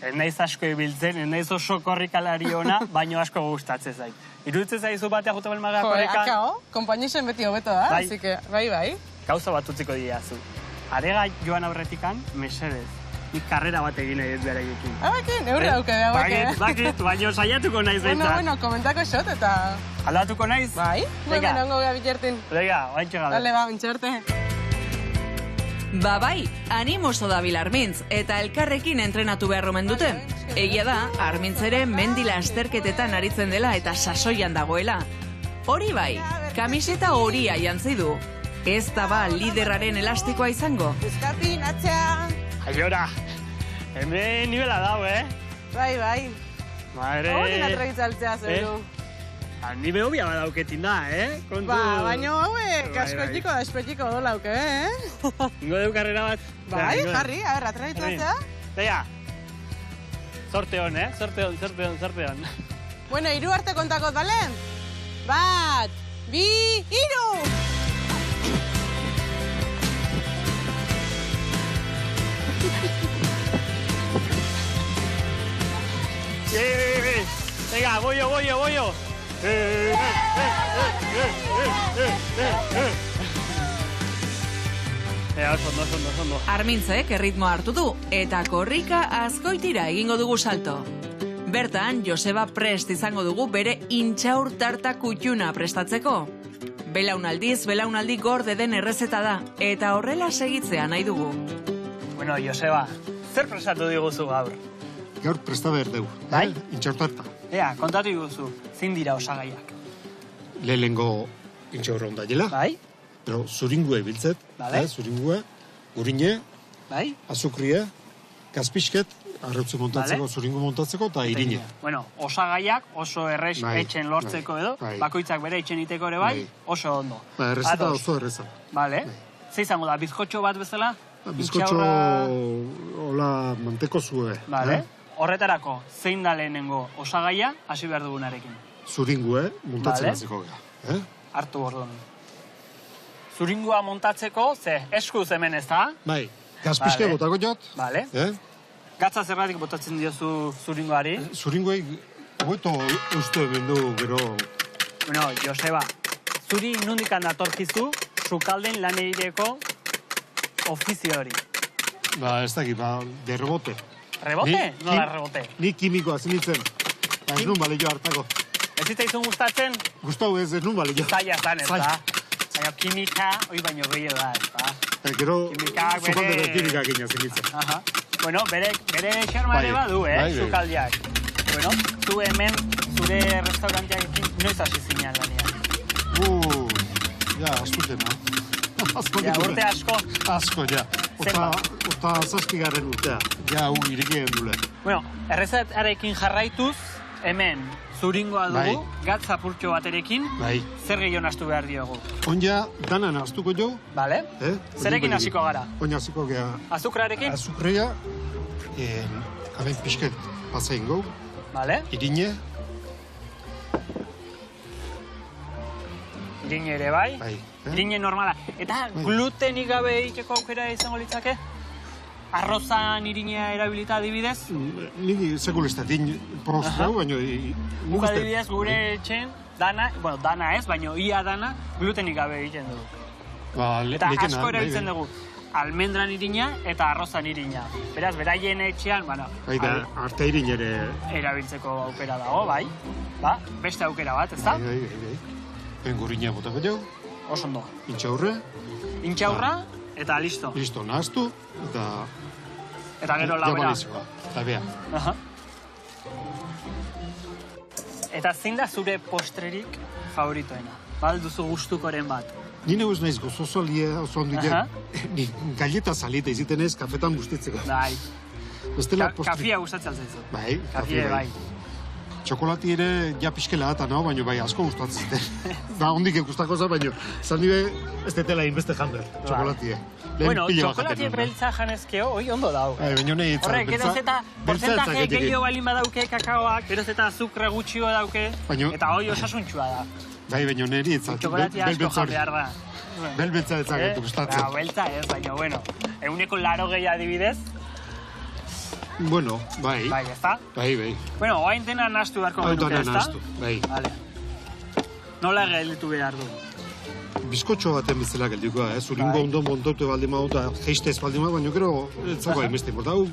B: ez naiz asko ibiltzen, ez naiz oso korrikalari ona, baino asko gustatzen zait. Iruditzen zaizu batea jute belmaga korrikan?
D: Akao, konpainixen beti hobeto da,
B: bai.
D: Así que, bai.
B: Gauza bat utziko diazu. Arega joan aurretikan, mesedez. Nik karrera bat egin nahi ez beraiekin.
D: Bakin, eurre dauke behar.
B: Bakit, baino saiatuko naiz behintzat.
D: Bueno, komentako xot eta...
B: Aldatuko naiz?
D: Bai, bueno, ongo gara bilertin.
B: Lega, baintxe gabe.
D: Dale, bintxerte.
A: Bai, animoso da Armintz eta elkarrekin entrenatu behar omen dute. Egia da, Armintz ere mendila asterketetan aritzen dela eta sasoian dagoela. Hori bai, kamiseta horia jantzi du. Ez da liderraren elastikoa izango.
D: Euskapin, atxea.
B: Aiora, hemen nivela dau,
D: Bai.
B: Madre...
D: Hori natregitzaltzea zeru.
B: Nibe hobia badauketin da, Kontu...
D: Baina hauek, aspetiko da, espetiko dolauke,
B: Ingo deu karrera bat.
D: Bai, jarri, atregitzaltzea.
B: Zeia, sorte hon, sorte hon.
D: Bueno, 3 arte kontakot, bale? 1, 2, 3!
B: Venga, bollo. Oso.
A: Armintzek erritmoa hartu du, eta korrika Azkoitira egingo dugu salto. Bertan, Joseba prest izango dugu bere intxaur tarta kutxuna prestatzeko. Belaunaldi gorde den errezeta da, eta horrela segitzea nahi dugu.
B: Bueno, Joseba, zer prestatu diguzu gaur?
F: Gaur presta behar dugu.
B: Bai?
F: Intxaur tarta.
B: Ea, kontatu diguzu, zein dira osagaiak?
F: Lehenengo intxaur honda jela.
B: Bai?
F: Pero zuringue biltzet.
B: Vale.
F: Zuringue, gurine,
B: Bai?
F: azukria, gazpisket, arrautze montatzeko,
B: Vale.
F: zuringu montatzeko, eta irine.
B: Bueno, osagaiak oso errex
F: Bai,
B: etxen lortzeko
F: bai,
B: edo,
F: bai.
B: bakoitzak bere etxen iteko ere bai,
F: Bai.
B: oso ondo.
F: Ba, errezeta
B: Ados.
F: oso erreza.
B: Vale. Ze izango da, bizkotxo bat bezala?
F: Bizkotxo,
B: Intxaurra-
F: hola, manteko zue.
B: Vale. Horretarako, zein da lehenengo osagaia, hasi behar dugunarekin.
F: Zuringue, montatzen
B: Vale.
F: hasiko gara.
B: Hartu orduan. Zuringua montatzeko, ze eskuz hemen ez da?
F: Bai, gazpiske
B: Vale.
F: botako jot.
B: Vale. Gatza zergatik botatzen diozu zuringoari?
F: Zuringuei, hobeto uste hemen du, gero...
B: Bueno, Joseba, zuri nundikan datorkizu, sukalden lan egiteko ofizio hori.
F: Ba, ez dakit, ba, de rebote.
B: Rebote? Nola rebote?
F: Ni kimikoa zinitzen. Ba, ez nun balio hartako.
B: Ez zitzaizun gustatzen,
F: Gustau ez nun balio.
B: zaila zan, ez
F: Zaila.
B: da? Baina kimika, hoi baino gehiago da, ez da?
F: Gero,
B: Kimikak bere-
F: zukaldera kimika gina zinitzen.
B: Aha. Bueno, bere xerma ere
F: Bai,
B: badu,
F: bai.
B: sukaldiak. Bueno, zu hemen, zure restaurantearekin, noiz hasi zinean lanean?
F: Ja, askuten, ha?
B: Ja, urte asko.
F: Asko, ja. Ota zazpigarren urtea. Ja, irekien dule.
B: Bueno, errezetarekin jarraituz, hemen zuringoa dugu, gatz apurtxo baterekin,
F: Bai.
B: zer gehiago nastu behar diogu.
F: Onja, danan astuko jo.
B: Vale? Zerekin hasiko gara?
F: Onja hasiko gea.
B: Azukrarekin?
F: Azukrea, hemen pixket pasain gau.
B: Vale?
F: Irine,
B: Irine ere bai?
F: bai.
B: Irine normala. Eta glutenik gabe egiteko aukera izango litzake? Arrozan irinea erabilita adibidez?
F: Niri sekul ez da, din prost
B: Aha.
F: gau, baina...
B: Guk adibidez gure etxen, dana, bueno, dana ez, baina ia dana glutenik gabe egiten dugu.
F: Ba,
B: Eta
F: lekena,
B: asko erabiltzen
F: bai,
B: dugu. Almendran irina eta arrozan irina. Beraz, beraien etxean, bueno,
F: Bai, da, arte irin ere...
B: erabiltzeko aukera dago, bai. Ba, beste aukera bat, ezta?
F: Bai. Engurina botako jau,
B: Oso ondo.
F: intxaurre,
B: Intxaurra eta listo.
F: listo, nahaztu, eta...
B: Eta gero labera.
F: Eta bea.
B: Aha. Eta zein da zure postrerik favoritoena? Balduzu gustukoren bat.
F: Ni neuz naiz gozozolie oso ondik,
B: Aha.
F: ni galleta salita iziten ez kafetan bustitzeko.
B: Bai.
F: Bestela
B: Kafia gustatzen zaizu.
F: Bai,
B: Kafia bai.
F: Txokolati ere ja pixkela eta naho, baina bai asko gustatzen zuten. Ba, ondik gustako za, baina zan nire ez detela inbeste janber, txokolatie.
B: Bueno, txokolatie beltza janezkeo, hoi ondo dau.
F: Baina nahi itzan,
B: Horrek, geroz eta porcentaje gehiago balin badauke kakaoak, geroz eta azukre gutxio dauke,
F: Baina-
B: eta hoi osasuntxua da.
F: Bai, baina niri itzan.
B: Txokolatia asko jan behar da.
F: Belbeltza ezagetu gustatzen.
B: Ja, beltza ez, baina bueno. 180 adibidez,
F: Bueno, bai.
B: bai, ezta?
F: Bai.
B: Bueno, oain dena nahastu beharko
F: Hau
B: genuke,
F: dana
B: ezta?
F: nahastu, bai.
B: Vale. Nola gelditu behar du?
F: Bizkotxo baten bezala geldikoa, zuringo
B: Bai.
F: ondo montautu baldin eta jeistez baldin baina gero ez zago hainbeste importa. Hau,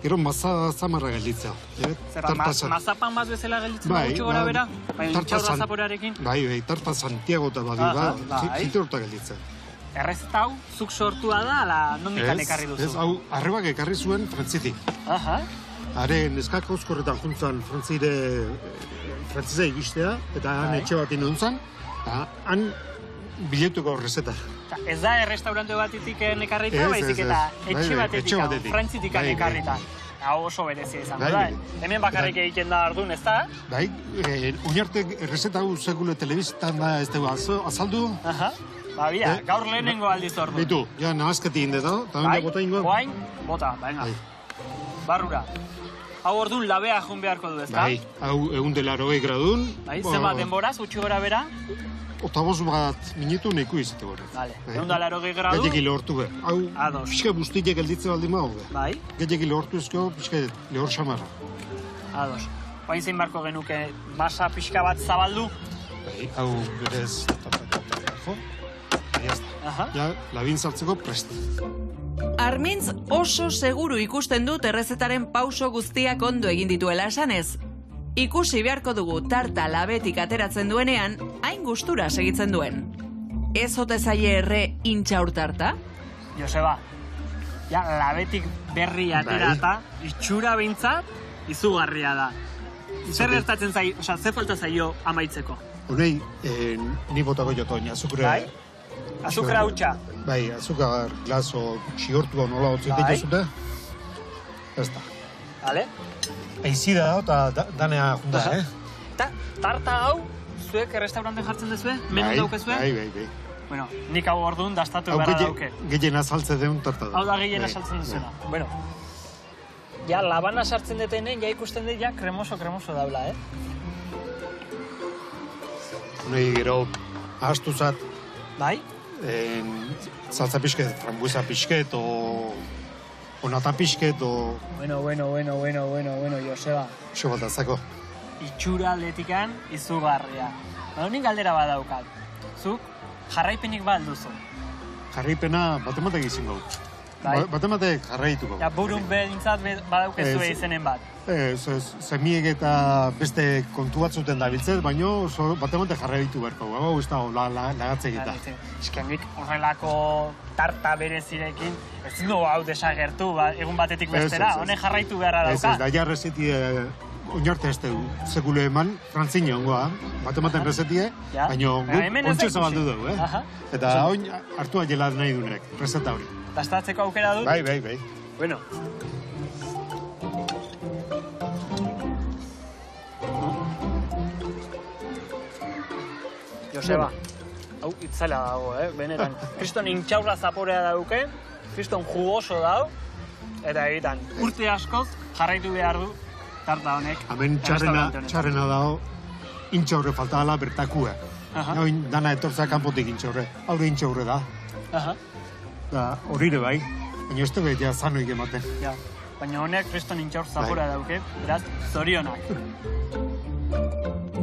F: gero maza zamarra gelditza.
B: Zer, mazapan bat bezala gelditzen
F: Bai,
B: gutxo gora bera? Baina
F: tarta
B: intxaurra
F: san-
B: zaporearekin?
F: Bai, tarta Santiago eta baldin
B: Aha,
F: ba,
B: bai.
F: jite horta gelditza.
B: Errezeta hau, zuk sortua da, ala nondikan ekarri duzu?
F: Ez, hau, arrebak ekarri zuen frantzitik.
B: Aha.
F: Haren neskak auskorretan juntzan frantzizea ikustea, eta han
B: Bai.
F: etxe bat inontzan, eta han biletuko rezeta.
B: Ez da restaurante batitik ekarrita,
F: Ez,
B: baizik
F: ez,
B: eta
F: ez. Bai,
B: etxe
F: bai,
B: batetik,
F: etxe
B: hau,
F: batetik.
B: frantzitik
F: Bai, bai.
B: ekarrita. Hau oso berezia izango
F: Bai,
B: da.
F: bai.
B: Hemen bakarrik egiten da ardun, ez da?
F: Bai, oinarte errezeta hau segule telebiztan da ez dugu azaldu.
B: Aha. Ba, bia, gaur lehenengo aldiz ordu.
F: Bitu, ja nahazketi inde da, eta
B: Bai,
F: bota ingo.
B: oain, bota, venga.
F: Bai.
B: Barrura. Hau orduan labea jun beharko du, ez da?
F: Bai, hau 180 gradun.
B: Bai, zenbat denboraz, gutxi gora bera?
F: Otabos bat minutu neku izate gore.
B: Vale, 180 gradu.
F: Gehiagi lehortu be. Hau,
B: Ados.
F: pixka guztiek gelditze baldin mago be.
B: Bai,
F: Gehiagi lehortu ezko, pixka lehor xamarra.
B: ados. Oain zein barko genuke masa pixka bat zabaldu.
F: Bai, hau berez jo. Ja, labin sartzeko prest.
A: Armintz oso seguru ikusten dut errezetaren pauso guztiak ondo egin dituela esanez. Ikusi beharko dugu tarta labetik ateratzen duenean, hain gustura segitzen duen. Ez ote zaie erre intxaur tarta?
B: Joseba, ja, labetik berri aterata, itxura behintzat, izugarria da. Zer gertatzen zai, osea, zer falta zaio amaitzeko?
F: Honei, ni botako jotoin, azukre...
B: Bai? Azukra hutsa?
F: Bai, azukar glaso xigortua nola hotzit dituzute. Ez da.
B: Vale?
F: Eizi da, eta danea junda,
B: Ta, tarta hau, zuek errestauranten jartzen dezue? Menu daukezue?
F: Bai.
B: Bueno, nik hau orduan dastatu beharra dauke.
F: Gehien azaltze deun tarta da.
B: Hau da gehien azaltzen duzuna. Bueno, ja, labana sartzen detenen, ja ikusten dut, ja, kremoso daula,
F: Honei gero, ahaztu zat,
B: Bai?
F: saltza pixket, frambuesa pixket, o nata pixket, o...
B: Bueno, Joseba.
F: Xo bat azako.
B: Itxura aldetikan izugarria. Nik galdera badaukat. Zuk jarraipenik ba alduzu.
F: Jarraipena batematek izin gau.
B: Bai?
F: Batematek jarraituko.
B: Ja, burun behintzat badaukezue izenen bat.
F: Zemiek eta beste kontu batzuten dabiltzet, baina batematek jarraitu beharko. Hau ez da lagatze egita.
B: Eskenik horrelako tarta berezirekin, ez du hau desagertu, egun batetik bestera, honek jarraitu beharra dauka.
F: Ez, da ja reseti oinarte ez dugu, sekule eman, frantzine ongoa, batematen resetie, baina guk ontsu zabaldu dugu, Eta oin hartua jela nahi dunek, reseta hori.
B: Dastatzeko aukera dut?
F: Bai.
B: Bueno. Joseba, hau itzala dago, benetan. Kriston intxaurra zaporea dauke, kriston jugoso dago, eta egitan, urte askoz jarraitu behar du tarta honek.
F: Hemen txarrena dago, intxaurre falta dela bertakua. Oin dana etortzea kanpotik intxaurre, haure intxaurre da. Da, horire bai, baina ez dugu ja zanoik ematen.
B: Ja, baina honek kriston intxaur zapora dauke, beraz, zorionak.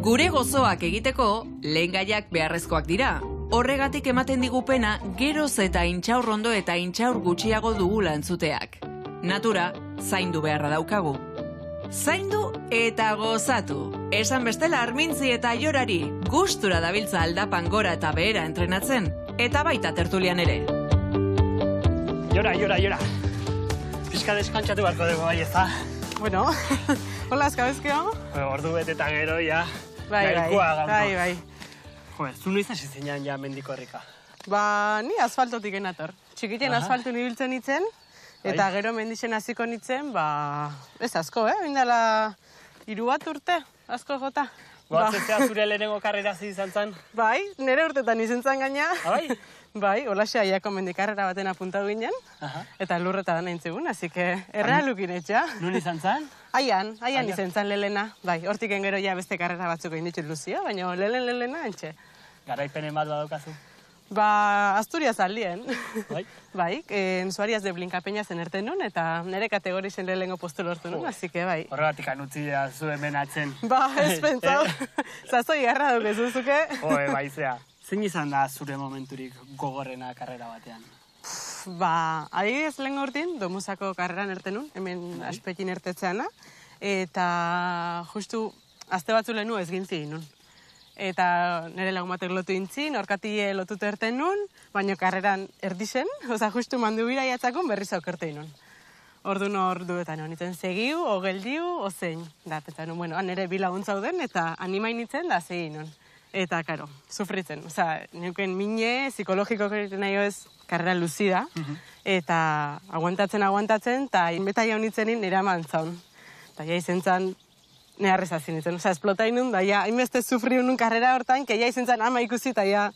A: Gure gozoak egiteko, lehengaiak beharrezkoak dira. Horregatik ematen digupena, geroz eta intxaur rondo eta intxaur gutxiago dugula entzuteak. Natura, zaindu beharra daukagu. Zaindu eta gozatu. Esan bestela Armintzi eta Aiorari, gustura dabiltza aldapan gora eta behera entrenatzen, eta baita tertulian ere.
B: Jora. Pizka deskantzatu beharko dugu bai, ez da?
D: Bueno, hola, azkabezkeo?
B: Ordu betetan gero, ja.
D: Bai.
B: Joder, zu noiz hasi zinean ja mendiko herrika?
D: Ni asfaltotik enator. Txikiten asfaltu nibiltzen nitzen, eta gero mendixen hasiko nitzen, ez asko, Oindala 3 urte, asko jota.
B: Goatzezea zure lehenengo karrera izan zen?
D: Bai, nire urtetan izan zen gaina.
B: Bai?
D: Bai, holaxe aiako mendikarrera baten apuntatu ginen, eta lurreta da nahin zegoen, así que errealukin etxa.
B: Nun izan zen?
D: Aian izan zen lelena. Bai, hortiken gero ja beste karrera batzuk egin ditut luzio, baina lelena entxe.
B: Garaipenen bat badaukazu?
D: Asturias aldien.
B: Bai?
D: Bai, en Suarias de Blincapeña zen erten nun, eta nire kategorisen lehenengo postu lortu nun, así que bai.
B: Horregatik anutzi da zu hemen atzen.
D: Ez pentsau. Zazoi garra dukezuzuke.
B: Baizea. Zein izan da zure momenturik gogorrena karrera batean?
D: Adibidez lehen urtin, Domuzako karreran erten nun, hemen aspetin ertetzeana, eta justu aste batzu lehenu ez gintzi nun. Eta nire lagumatek lotu intzin, orkatie lotutu erten nun, baina karreran erdisen, justu mandu bira jatzakun berriz aukertei nun. Orduetan honitzen segiu, o geldiu, o zein. Da, pentsa nun, nire bilaguntzauden eta animain nintzen da segin nun. Eta, karo, sufritzen. Neuken mine, psikologiko egiten nahi ez, karrera luzida, eta aguantatzen, eta inbeta jaunitzen nire aman zaun. Eta ja izen zan, nire arrezazin nintzen. Esplotain nun, da ja, hainbeste sufriu nun karrera hortan, que ja izen zan ama ikusi, eta ja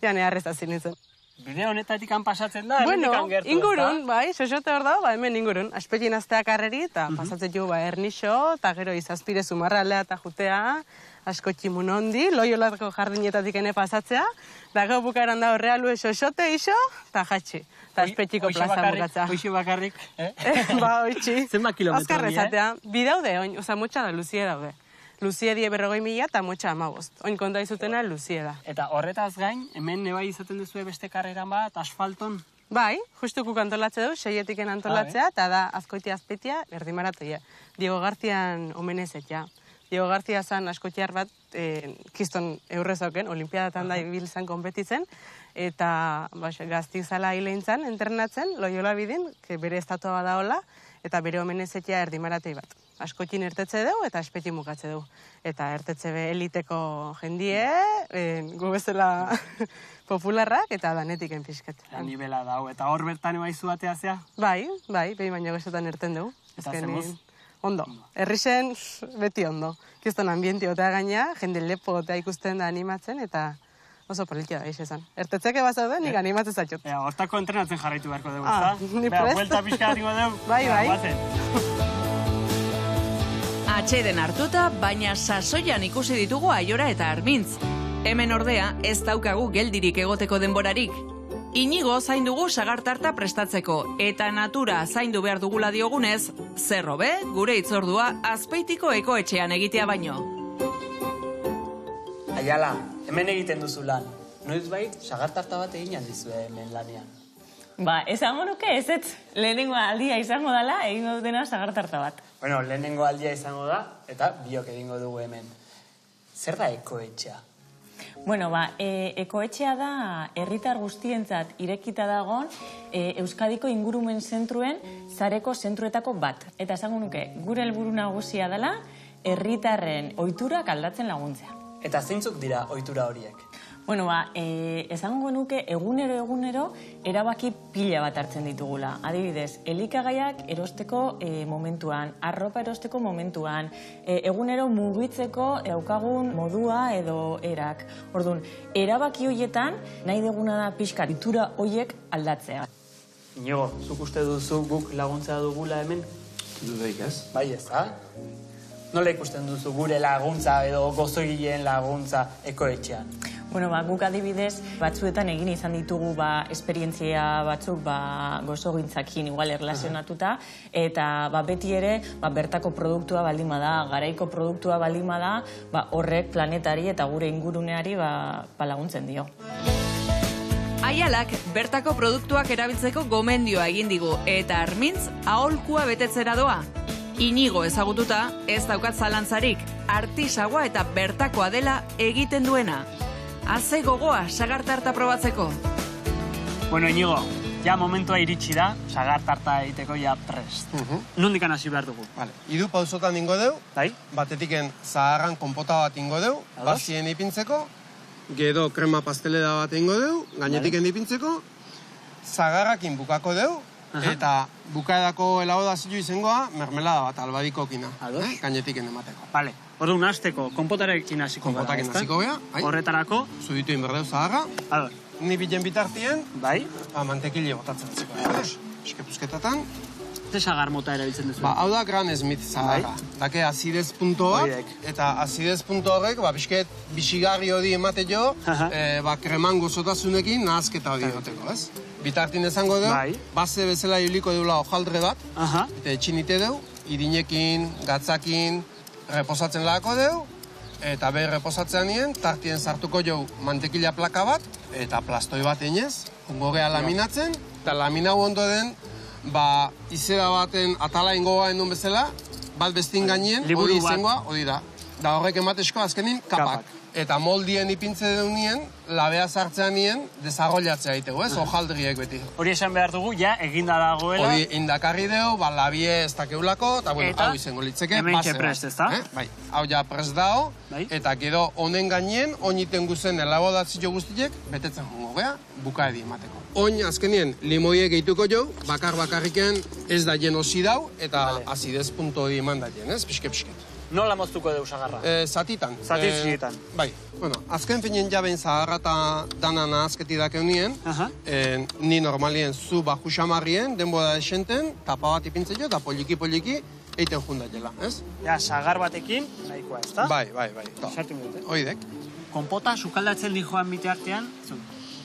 D: nire arrezazin nintzen.
B: Bide honetatik pasatzen da, hemendik gertu,
D: ingurun, bai, xoxote hor dago, hemen ingurun. Aspetien aztea karreri, eta pasatzen jo, ernixo, eta gero izazpire zumarralea eta jutea, asko tximun hondi, loiolatko jardinetatik ene pasatzea, da gau bukaeran da horrealue xoxote iso, eta jatxi. Eta aspetxiko plaza bukatza.
B: Hoixi bakarrik,
D: Hoixi.
B: Zenba kilometro
D: Azkar ezatea, bidaude, motxa da, luzie daude. Luzie die 40.000 eta motxa 15. Oin konta izutena luzie da.
B: Eta horretaz gain, hemen nebai izaten duzu beste karreran bat, asfalton?
D: Bai, justuku antolatze du, 6-etiken antolatzea, eta da azkoitia azpeitia, erdimaratoia. Diego Garzian omenezetia. Diego Garzia zan askotiar bat, kiston eurrezauken, olimpiadatan da ibil zan konpetitzen, eta gaztik zala hileintzan, entrenatzen, Loyola bidin, bere estatua badaola, eta bere omenezetia erdimaratei bat. Askotin ertetze dugu eta espeti mukatze dugu. Eta ertetze be eliteko jendie, gu bezala popularrak, eta danetik enpizket.
B: Nibela dau, eta hor bertan ebaizu batea zea?
D: Bai, behin baino gezetan erten dugu.
B: Eta zemuz?
D: Ondo, herrixen beti ondo. Kiston ambienti otea gaina, jende lepo otea ikusten da animatzen, eta oso politia da izan. Ertetzeke bazaude, nik animatzen zatxot.
B: Hortako entrenatzen jarraitu beharko dugu, ezta?
D: Ni prest.
B: Buelta pixka batiko dugu.
D: Bai.
A: Atxeden hartuta, baina sasoian ikusi ditugu Aiora eta Armintz. Hemen ordea, ez daukagu geldirik egoteko denborarik. Inigo zaindugu sagartarta prestatzeko, eta natura zaindu behar dugula diogunez, zerro be, gure itzordua Azpeitiko ekoetxean egitea baino.
B: Aiala, hemen egiten duzu lan. Noiz bait, sagartarta bat egin aldizue hemen lanean.
H: Ba, esango nuke ez, lehenengo aldia izango dela, egingo dutena sagartarta bat.
B: Bueno, lehenengo aldia izango da, eta biok egingo dugu hemen. Zer da ekoetxea?
H: Bueno, ekoetxea da herritar guztientzat irekita dagoen Euskadiko ingurumen zentruen zareko zentruetako bat. Eta esango nuke, gure helburu nagusia dela herritarren ohiturak aldatzen laguntzea.
B: Eta zeintzuk dira ohitura horiek?
H: Bueno, esango nuke egunero erabaki pila bat hartzen ditugula. Adibidez, elikagaiak erosteko momentuan, arropa erosteko momentuan, egunero mugitzeko daukagun modua edo erak. Orduan, erabaki horietan nahi duguna da pixka ohitura horiek aldatzea.
B: Inigo, zuk uste duzu guk laguntza dugula hemen?
G: Dudaik ez?
B: Bai ez, ha? Nola ikusten duzu gure laguntza edo gozogileen laguntza ekoetxean?
H: Bueno, guk adibidez, batzuetan egin izan ditugu esperientzia batzuk gozogintzakin igual erlazionatuta, eta beti ere bertako produktua baldin bada, garaiko produktua baldin bada, horrek planetari eta gure inguruneari laguntzen dio.
A: Aialak bertako produktuak erabiltzeko gomendioa egin digu, eta Armintz aholkua betetzera doa. Inigo ezagututa, ez daukat zalantzarik, artisaua eta bertakoa dela egiten duena. Haze gogoa sagartarta probatzeko.
B: Bueno, Inigo, ja momentua iritsi da, sagartarta egiteko ja prest. Nondikan hasi behar dugu?
G: Vale. Idu pausotan ingo deu,
B: Bai?
G: batetiken zaharran konpota bat ingo deu, bazien ipintzeko, gero krema pastelera bat ingo deu, gainetiken ipintzeko, zagarrakin bukako deu, eta bukaedako elaborazio izangoa mermelada bat albadikokina, gainetiken emateko.
B: Vale, orduan hasteko, konpotarekin hasiko gara,
G: Konpotakin hasiko gea,
B: horretarako,
G: zubitu inberdeu zaharra,
B: ador,
G: ni bilen bitartien,
B: bai?
G: mantekile botatzen hasiko. Eskepuzketatan.
B: Ze sagar mota erabiltzen duzu?
G: Hau da Gran Smith zaharra. Dake azidez punto bat,
B: Horiek.
G: eta azidez punto horrek, pixket bisigarri hori emate jo, kreman gozotasunekin nahazketa hori egoteko, ez? Bitartin esango dugu,
B: Bai.
G: base bezala ibiliko deula hojaldre bat,
B: Aha.
G: eta etxinite dugu, irinekin, gatzakin, reposatzen lagako dugu, eta behin reposatzean nien, tartien sartuko jo mantekila plaka bat, eta plastoi bat inez, ongo geha laminatzen, eta laminau ondo den, izera baten atala ingoa endun bezala, bat bestin gainien,
B: Liburu
G: hori
B: bat.
G: izangoa, hori da. Da horrek ematezko azkenin kapak. Eta moldien ipintze duen nien, labea sartzean nien, desarrollatzea egiteko, ez? Hojaldriek beti.
B: Hori esan behar dugu, ja, eginda dagoela.
G: Hori indakarri deu, labie ez dakeulako, eta bueno,
B: Eta
G: hau izango litzeke,
B: hementxe
G: base bat.
B: prest, ezta?
G: Bai, hau ja prest dao,
B: Bai.
G: eta gero honen gainien, oiniten guzen elaborazio guztiek, betetzen jongo gea, bukaedi emateko. Oin azkenien, limoie gehituko jo, bakarriken ez da jen osi dau, eta azidez punto hori eman da jen, ez? Pixke.
B: Nola moztuko deu sagarra?
G: Zatitan.
B: Zatizkietan.
G: Bai, bueno, azken finien jabein zaharra eta dana nahazketi dakeunien, ni normalien zu juxamarrien, denbora esenten, tapa bat ipintzen jo, eta poliki eiten jundatela, ez?
B: Ja, sagar batekin, nahikoa, ezta?
G: Bai.
B: Sartu dut,
G: Oidek.
B: Konpota sukaldatzen di joan biteartean,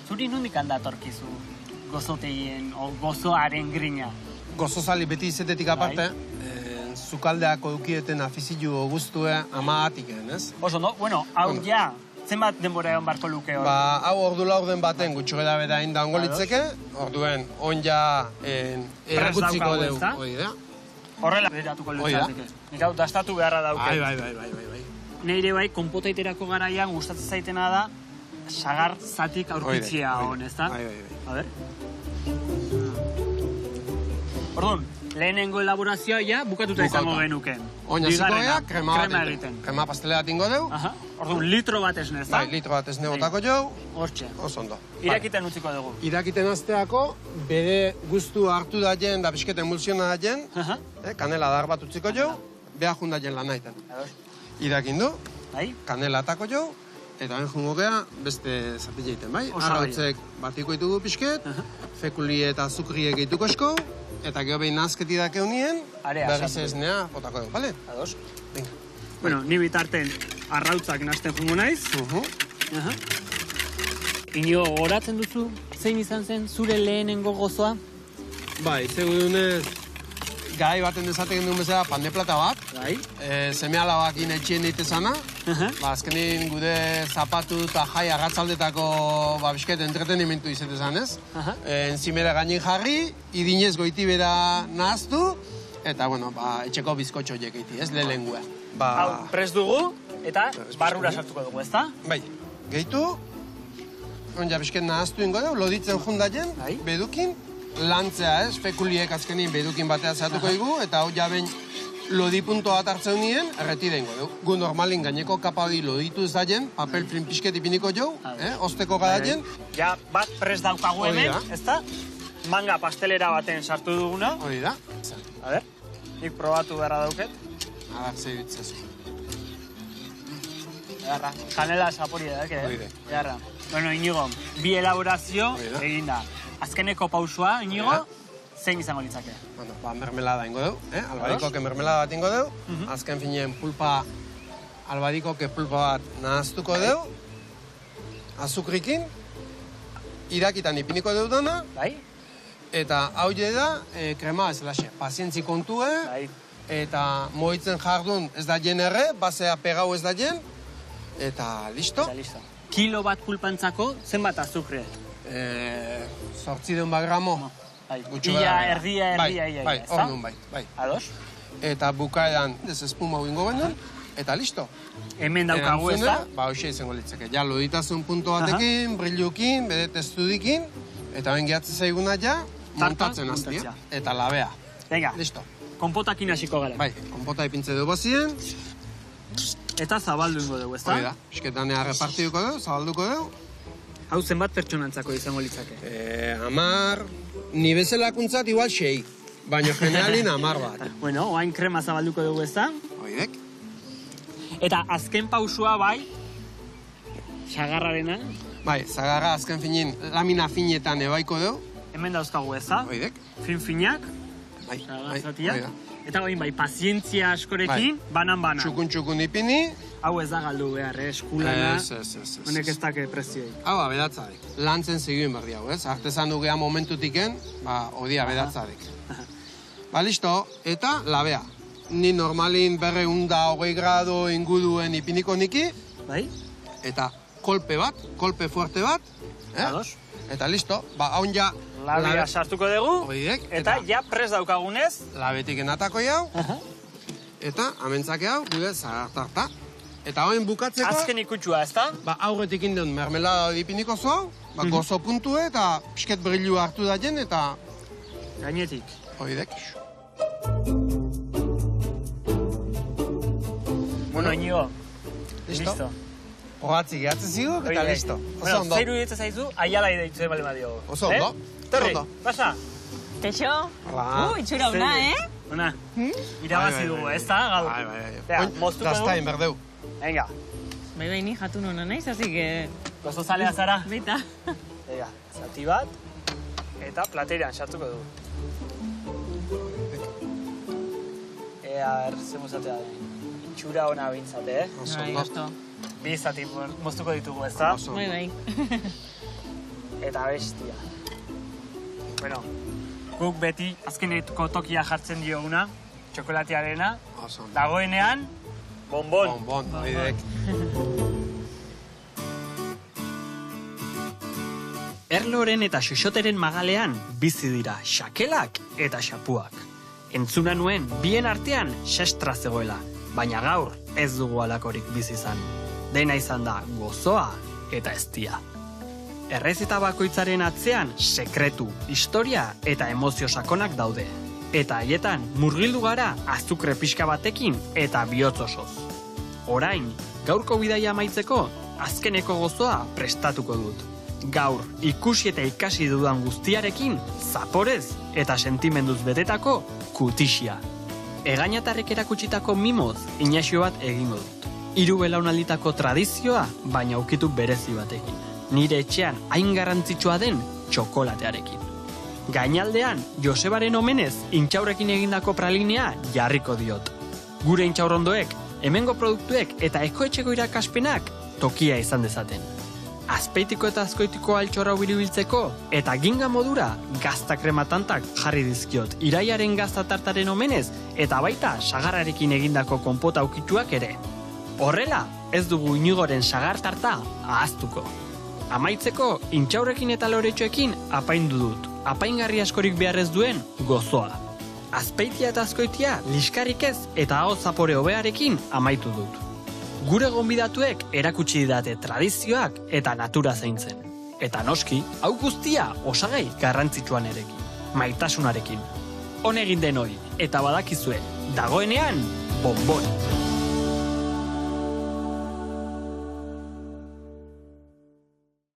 B: zuri nondik handatorkizu gozotegien, o gozoaren grina?
G: Gozozali beti izetetik aparte, zukaldeako dukieten afizio guztue amagatik ez?
B: Oso, no? Bueno, hau ja, zenbat denbora egon barko luke hor?
G: Ba, hau ordu laurden baten gutxo gara bera indaungo litzeke, orduen on ja erakutziko
B: daukagu,
G: deu.
B: ezta?
G: Hoi da.
B: Horrela beratuko
G: Hoi da.
B: lutzateke. Nik hau dastatu beharra dauke.
G: Bai.
B: Neire bai, konpotaiterako garaian gustatzen zaitena da, sagar zatik aurkitzea hon, ezta?
G: Bai.
B: A ber. Orduan, lehenengo elaborazioa ja bukatuta izango genuken.
G: Oina ziko ea, krema
B: egiten.
G: Krema pastelea tingo deu.
B: Aha. Orduan, litro bat esne, ezta?
G: Bai, litro bat esne botako jau.
B: Hortxe.
G: Oso ondo.
B: Irakiten utziko dugu.
G: Irakiten azteako, bere guztu hartu da jen, da pixket emulsiona da jen,
B: Aha.
G: kanela dar bat utziko jau, beha junda jen lan naiten. Irakin du,
B: Bai?
G: kanela atako jau, eta ben jungo gea beste zapile egiten, bai?
B: Osagai.
G: Arrautzek batiko ditugu pixket, fekuli eta azukriek egituko esko, eta gero behin nazketi dake unien,
B: Area,
G: berriz
B: sartu.
G: esnea botako dugu, bale?
B: Ados.
G: Venga.
B: Bueno, ni bitarten arrautzak nasten jungo naiz. Aha. Inigo, goratzen duzu, zein izan zen zure lehenengo gozoa?
G: Bai, segurunez, gai baten dezatek duen bezala pan de plata bat,
B: Bai.
G: seme alabakin etxien ditezana, ba, azkenin gude zapatu eta jai agatzaldetako bisket entretenimentu izetezan, ez? Enzimera gainin jarri, idinez goiti bera nahaztu, eta, bueno, etxeko bizkotxo horiek egiti, ez, lehengua.
B: Hau, prest dugu, eta barrura sartuko dugu, ezta?
G: Bai, gehitu, onja bisket nahaztu ingo dugu, loditzen jundaien,
B: Bai.
G: bedukin, lantzea, ez, fekuliek azkenin bedukin batea zehatuko dugu, eta hau jaben lodi punto bat hartzen nien, erretira ingo dugu. Gu normalin gaineko kapa hori loditu ez daien, papel film pixket ipiniko jau, osteko gadaien.
B: Ja, bat prest daukagu
G: Hori
B: hemen,
G: da.
B: ezta? Manga pastelera baten sartu duguna.
G: Hori da.
B: A ber, nik probatu beharra dauket.
G: Adar, zei bitzezu.
B: Egarra, kanela sapori da,
G: Hori da.
B: Egarra. Bueno, Inigo, bi elaborazio
G: Hori da.
B: egin da. Azkeneko pausua, Inigo,
G: Hori
B: zein izango litzake?
G: Bueno, mermelada ingo dugu, albadikoke mermelada bat ingo dugu, azken fineen pulpa, albadikoke pulpa bat nahaztuko dugu, azukrikin, irakitan ipiniko dugu dana,
B: Bai?
G: eta hau da, krema ez laxe, pazientzi kontue,
B: Bai.
G: eta moitzen jardun ez da jen erre, basea pegau ez da jen, eta listo.
B: Eta listo. Kilo bat pulpantzako, zenbat azukre?
G: 800 gramo.
B: Bai.
G: Gutxi
B: Ia,
G: gara.
B: erdia, ia,
G: Bai,
B: ezta?
G: orduan bai.
B: Ados?
G: Eta bukaeran ez espuma ingo benun, eta listo.
B: Hemen daukagu, ezta?
G: Ba, hoxe izango litzeke. Ja, loditasun puntu batekin, brillukin, bere testudikin, eta ben gehatzen zaiguna ja, montatzen hastia.
B: montatzea.
G: Eta labea.
B: Venga,
G: Listo.
B: konpotakin hasiko gara.
G: Bai, konpota ipintze dugu bazien,
B: Eta zabaldu ingo dugu, ezta?
G: hori da. Esketanea repartituko dugu, zabalduko dugu.
B: Hau zenbat pertsonantzako izango litzake?
G: 10, ni bezalakuntzat igual 6, baina generalin 10 bat.
B: Bueno, oain krema zabalduko dugu, ezta?
G: Oidek.
B: Eta azken pausua bai, sagarrarena,
G: Bai, zagarra azken finin, lamina finetan ebaiko dugu.
B: hemen dauzkagu, ezta?
G: Oidek.
B: Fin-finak,
G: Bai,
B: sagarzatia.
G: hori da.
B: Eta bai, pazientzia askorekin, banan-banan.
G: Txukun ipini,
B: Hau ez da galdu behar, eskulana.
G: Ez.
B: Honek ez dake prezioik.
G: Hau, abedatzadik. Lantzen seguen berdi hau, ez? Artesan dugea momentutiken, hodi abedatzadik. Ba, listo, eta labea. Ni normalin 220 grado inguduen ipiniko niki,
B: Bai?
G: eta kolpe fuerte bat,
B: Ados?
G: eta listo, ba, haun ja,
B: Labea sartuko dugu,
G: Oidek,
B: eta ja prest daukagunez.
G: labetik enatako jau, eta amentzake hau, gure zagartarta. Eta hoen bukatzeko,
B: Azken ikutsua, ezta?
G: ba, aurretik induen mermelada hori ipiniko zu, ba, gozo puntue eta pixket brillu hartu da jen, eta
B: Gainetik.
G: oidek.
B: Bueno, Inigo.
G: Listo. Hogatzi gehatzen ziguk, eta
B: Oide.
G: listo. Oso
B: Bueno,
G: ondo.
B: zeiru ditzen zaizu, aiala ideitzen bale badiogu.
G: Oso ondo.
B: Torri,
G: Oso ondo.
B: pasa.
H: Keixo?
G: Hola.
H: Itxura una,
B: Zein. Ona, irabazi
G: Bai,
B: dugu,
G: bai.
B: ez da, gaur.
G: Bai.
B: Bea,
G: Oin,
B: moztuko
G: dastain
B: dugu.
G: berdeu.
B: Venga,
H: Bai, ni jatu nona naiz, así que...
B: gozo zalea zara.
H: Baita.
B: Venga, zati bat, eta platerean sartuko dugu. Ea, zemuzatea den. Itxura ona bintzate,
G: Oso
H: Bai,
G: ondo.
H: asto.
B: Bi zati moztuko ditugu, ez da?
G: Oso
H: Bai,
G: ondo.
H: bai.
B: Eta bestia. Bueno, guk beti azkeneko tokia jartzen dioguna, txokolatearena,
G: Oso.
B: dagoenean, bonbon.
G: Bonbon, oidek.
B: Erloren eta xoxoteren magalean bizi dira xakelak eta xapuak. Entzuna nuen bien artean xestra zegoela, baina gaur ez dugu alakorik bizi izan. Dena izan da gozoa eta eztia. Errezeta bakoitzaren atzean sekretu, historia eta emozio sakonak daude. Eta haietan murgildu gara azukre pixka batekin eta bihotz osoz. Orain, gaurko bidaia amaitzeko azkeneko gozoa prestatuko dut. Gaur ikusi eta ikasi dudan guztiarekin zaporez eta sentimenduz betetako kutixia. Egainatarrek erakutsitako mimoz inaxio bat egingo dut. 3 belaunalditako tradizioa, baina ukitu berezi batekin. Nire etxean hain garrantzitsua den txokolatearekin. Gainaldean, Josebaren omenez intxaurekin egindako pralinea jarriko diot. Gure intxaurrondoek, hemengo produktuek eta ekoetxeko irakaspenak tokia izan dezaten. Azpeitiko eta azkoitiko altxorra biribiltzeko eta ginga modura gazta krematantak jarri dizkiot iraiaren gazta tartaren omenez eta baita sagarrarekin egindako konpota aukituak ere. Horrela, ez dugu Inigoren sagar tarta ahaztuko. Amaitzeko, intxaurrekin eta loretxoekin apaindu dut, apaingarri askorik beharrez duen gozoa. Azpeitia eta azkoitia liskarrik ez eta aho zapore hobearekin amaitu dut. Gure gonbidatuek erakutsi didate tradizioak eta natura zaintzen. Eta noski, hau guztia osagai garrantzitsuan erekin, maitasunarekin. On egin denoi, eta badakizue, dagoenean, bonbon.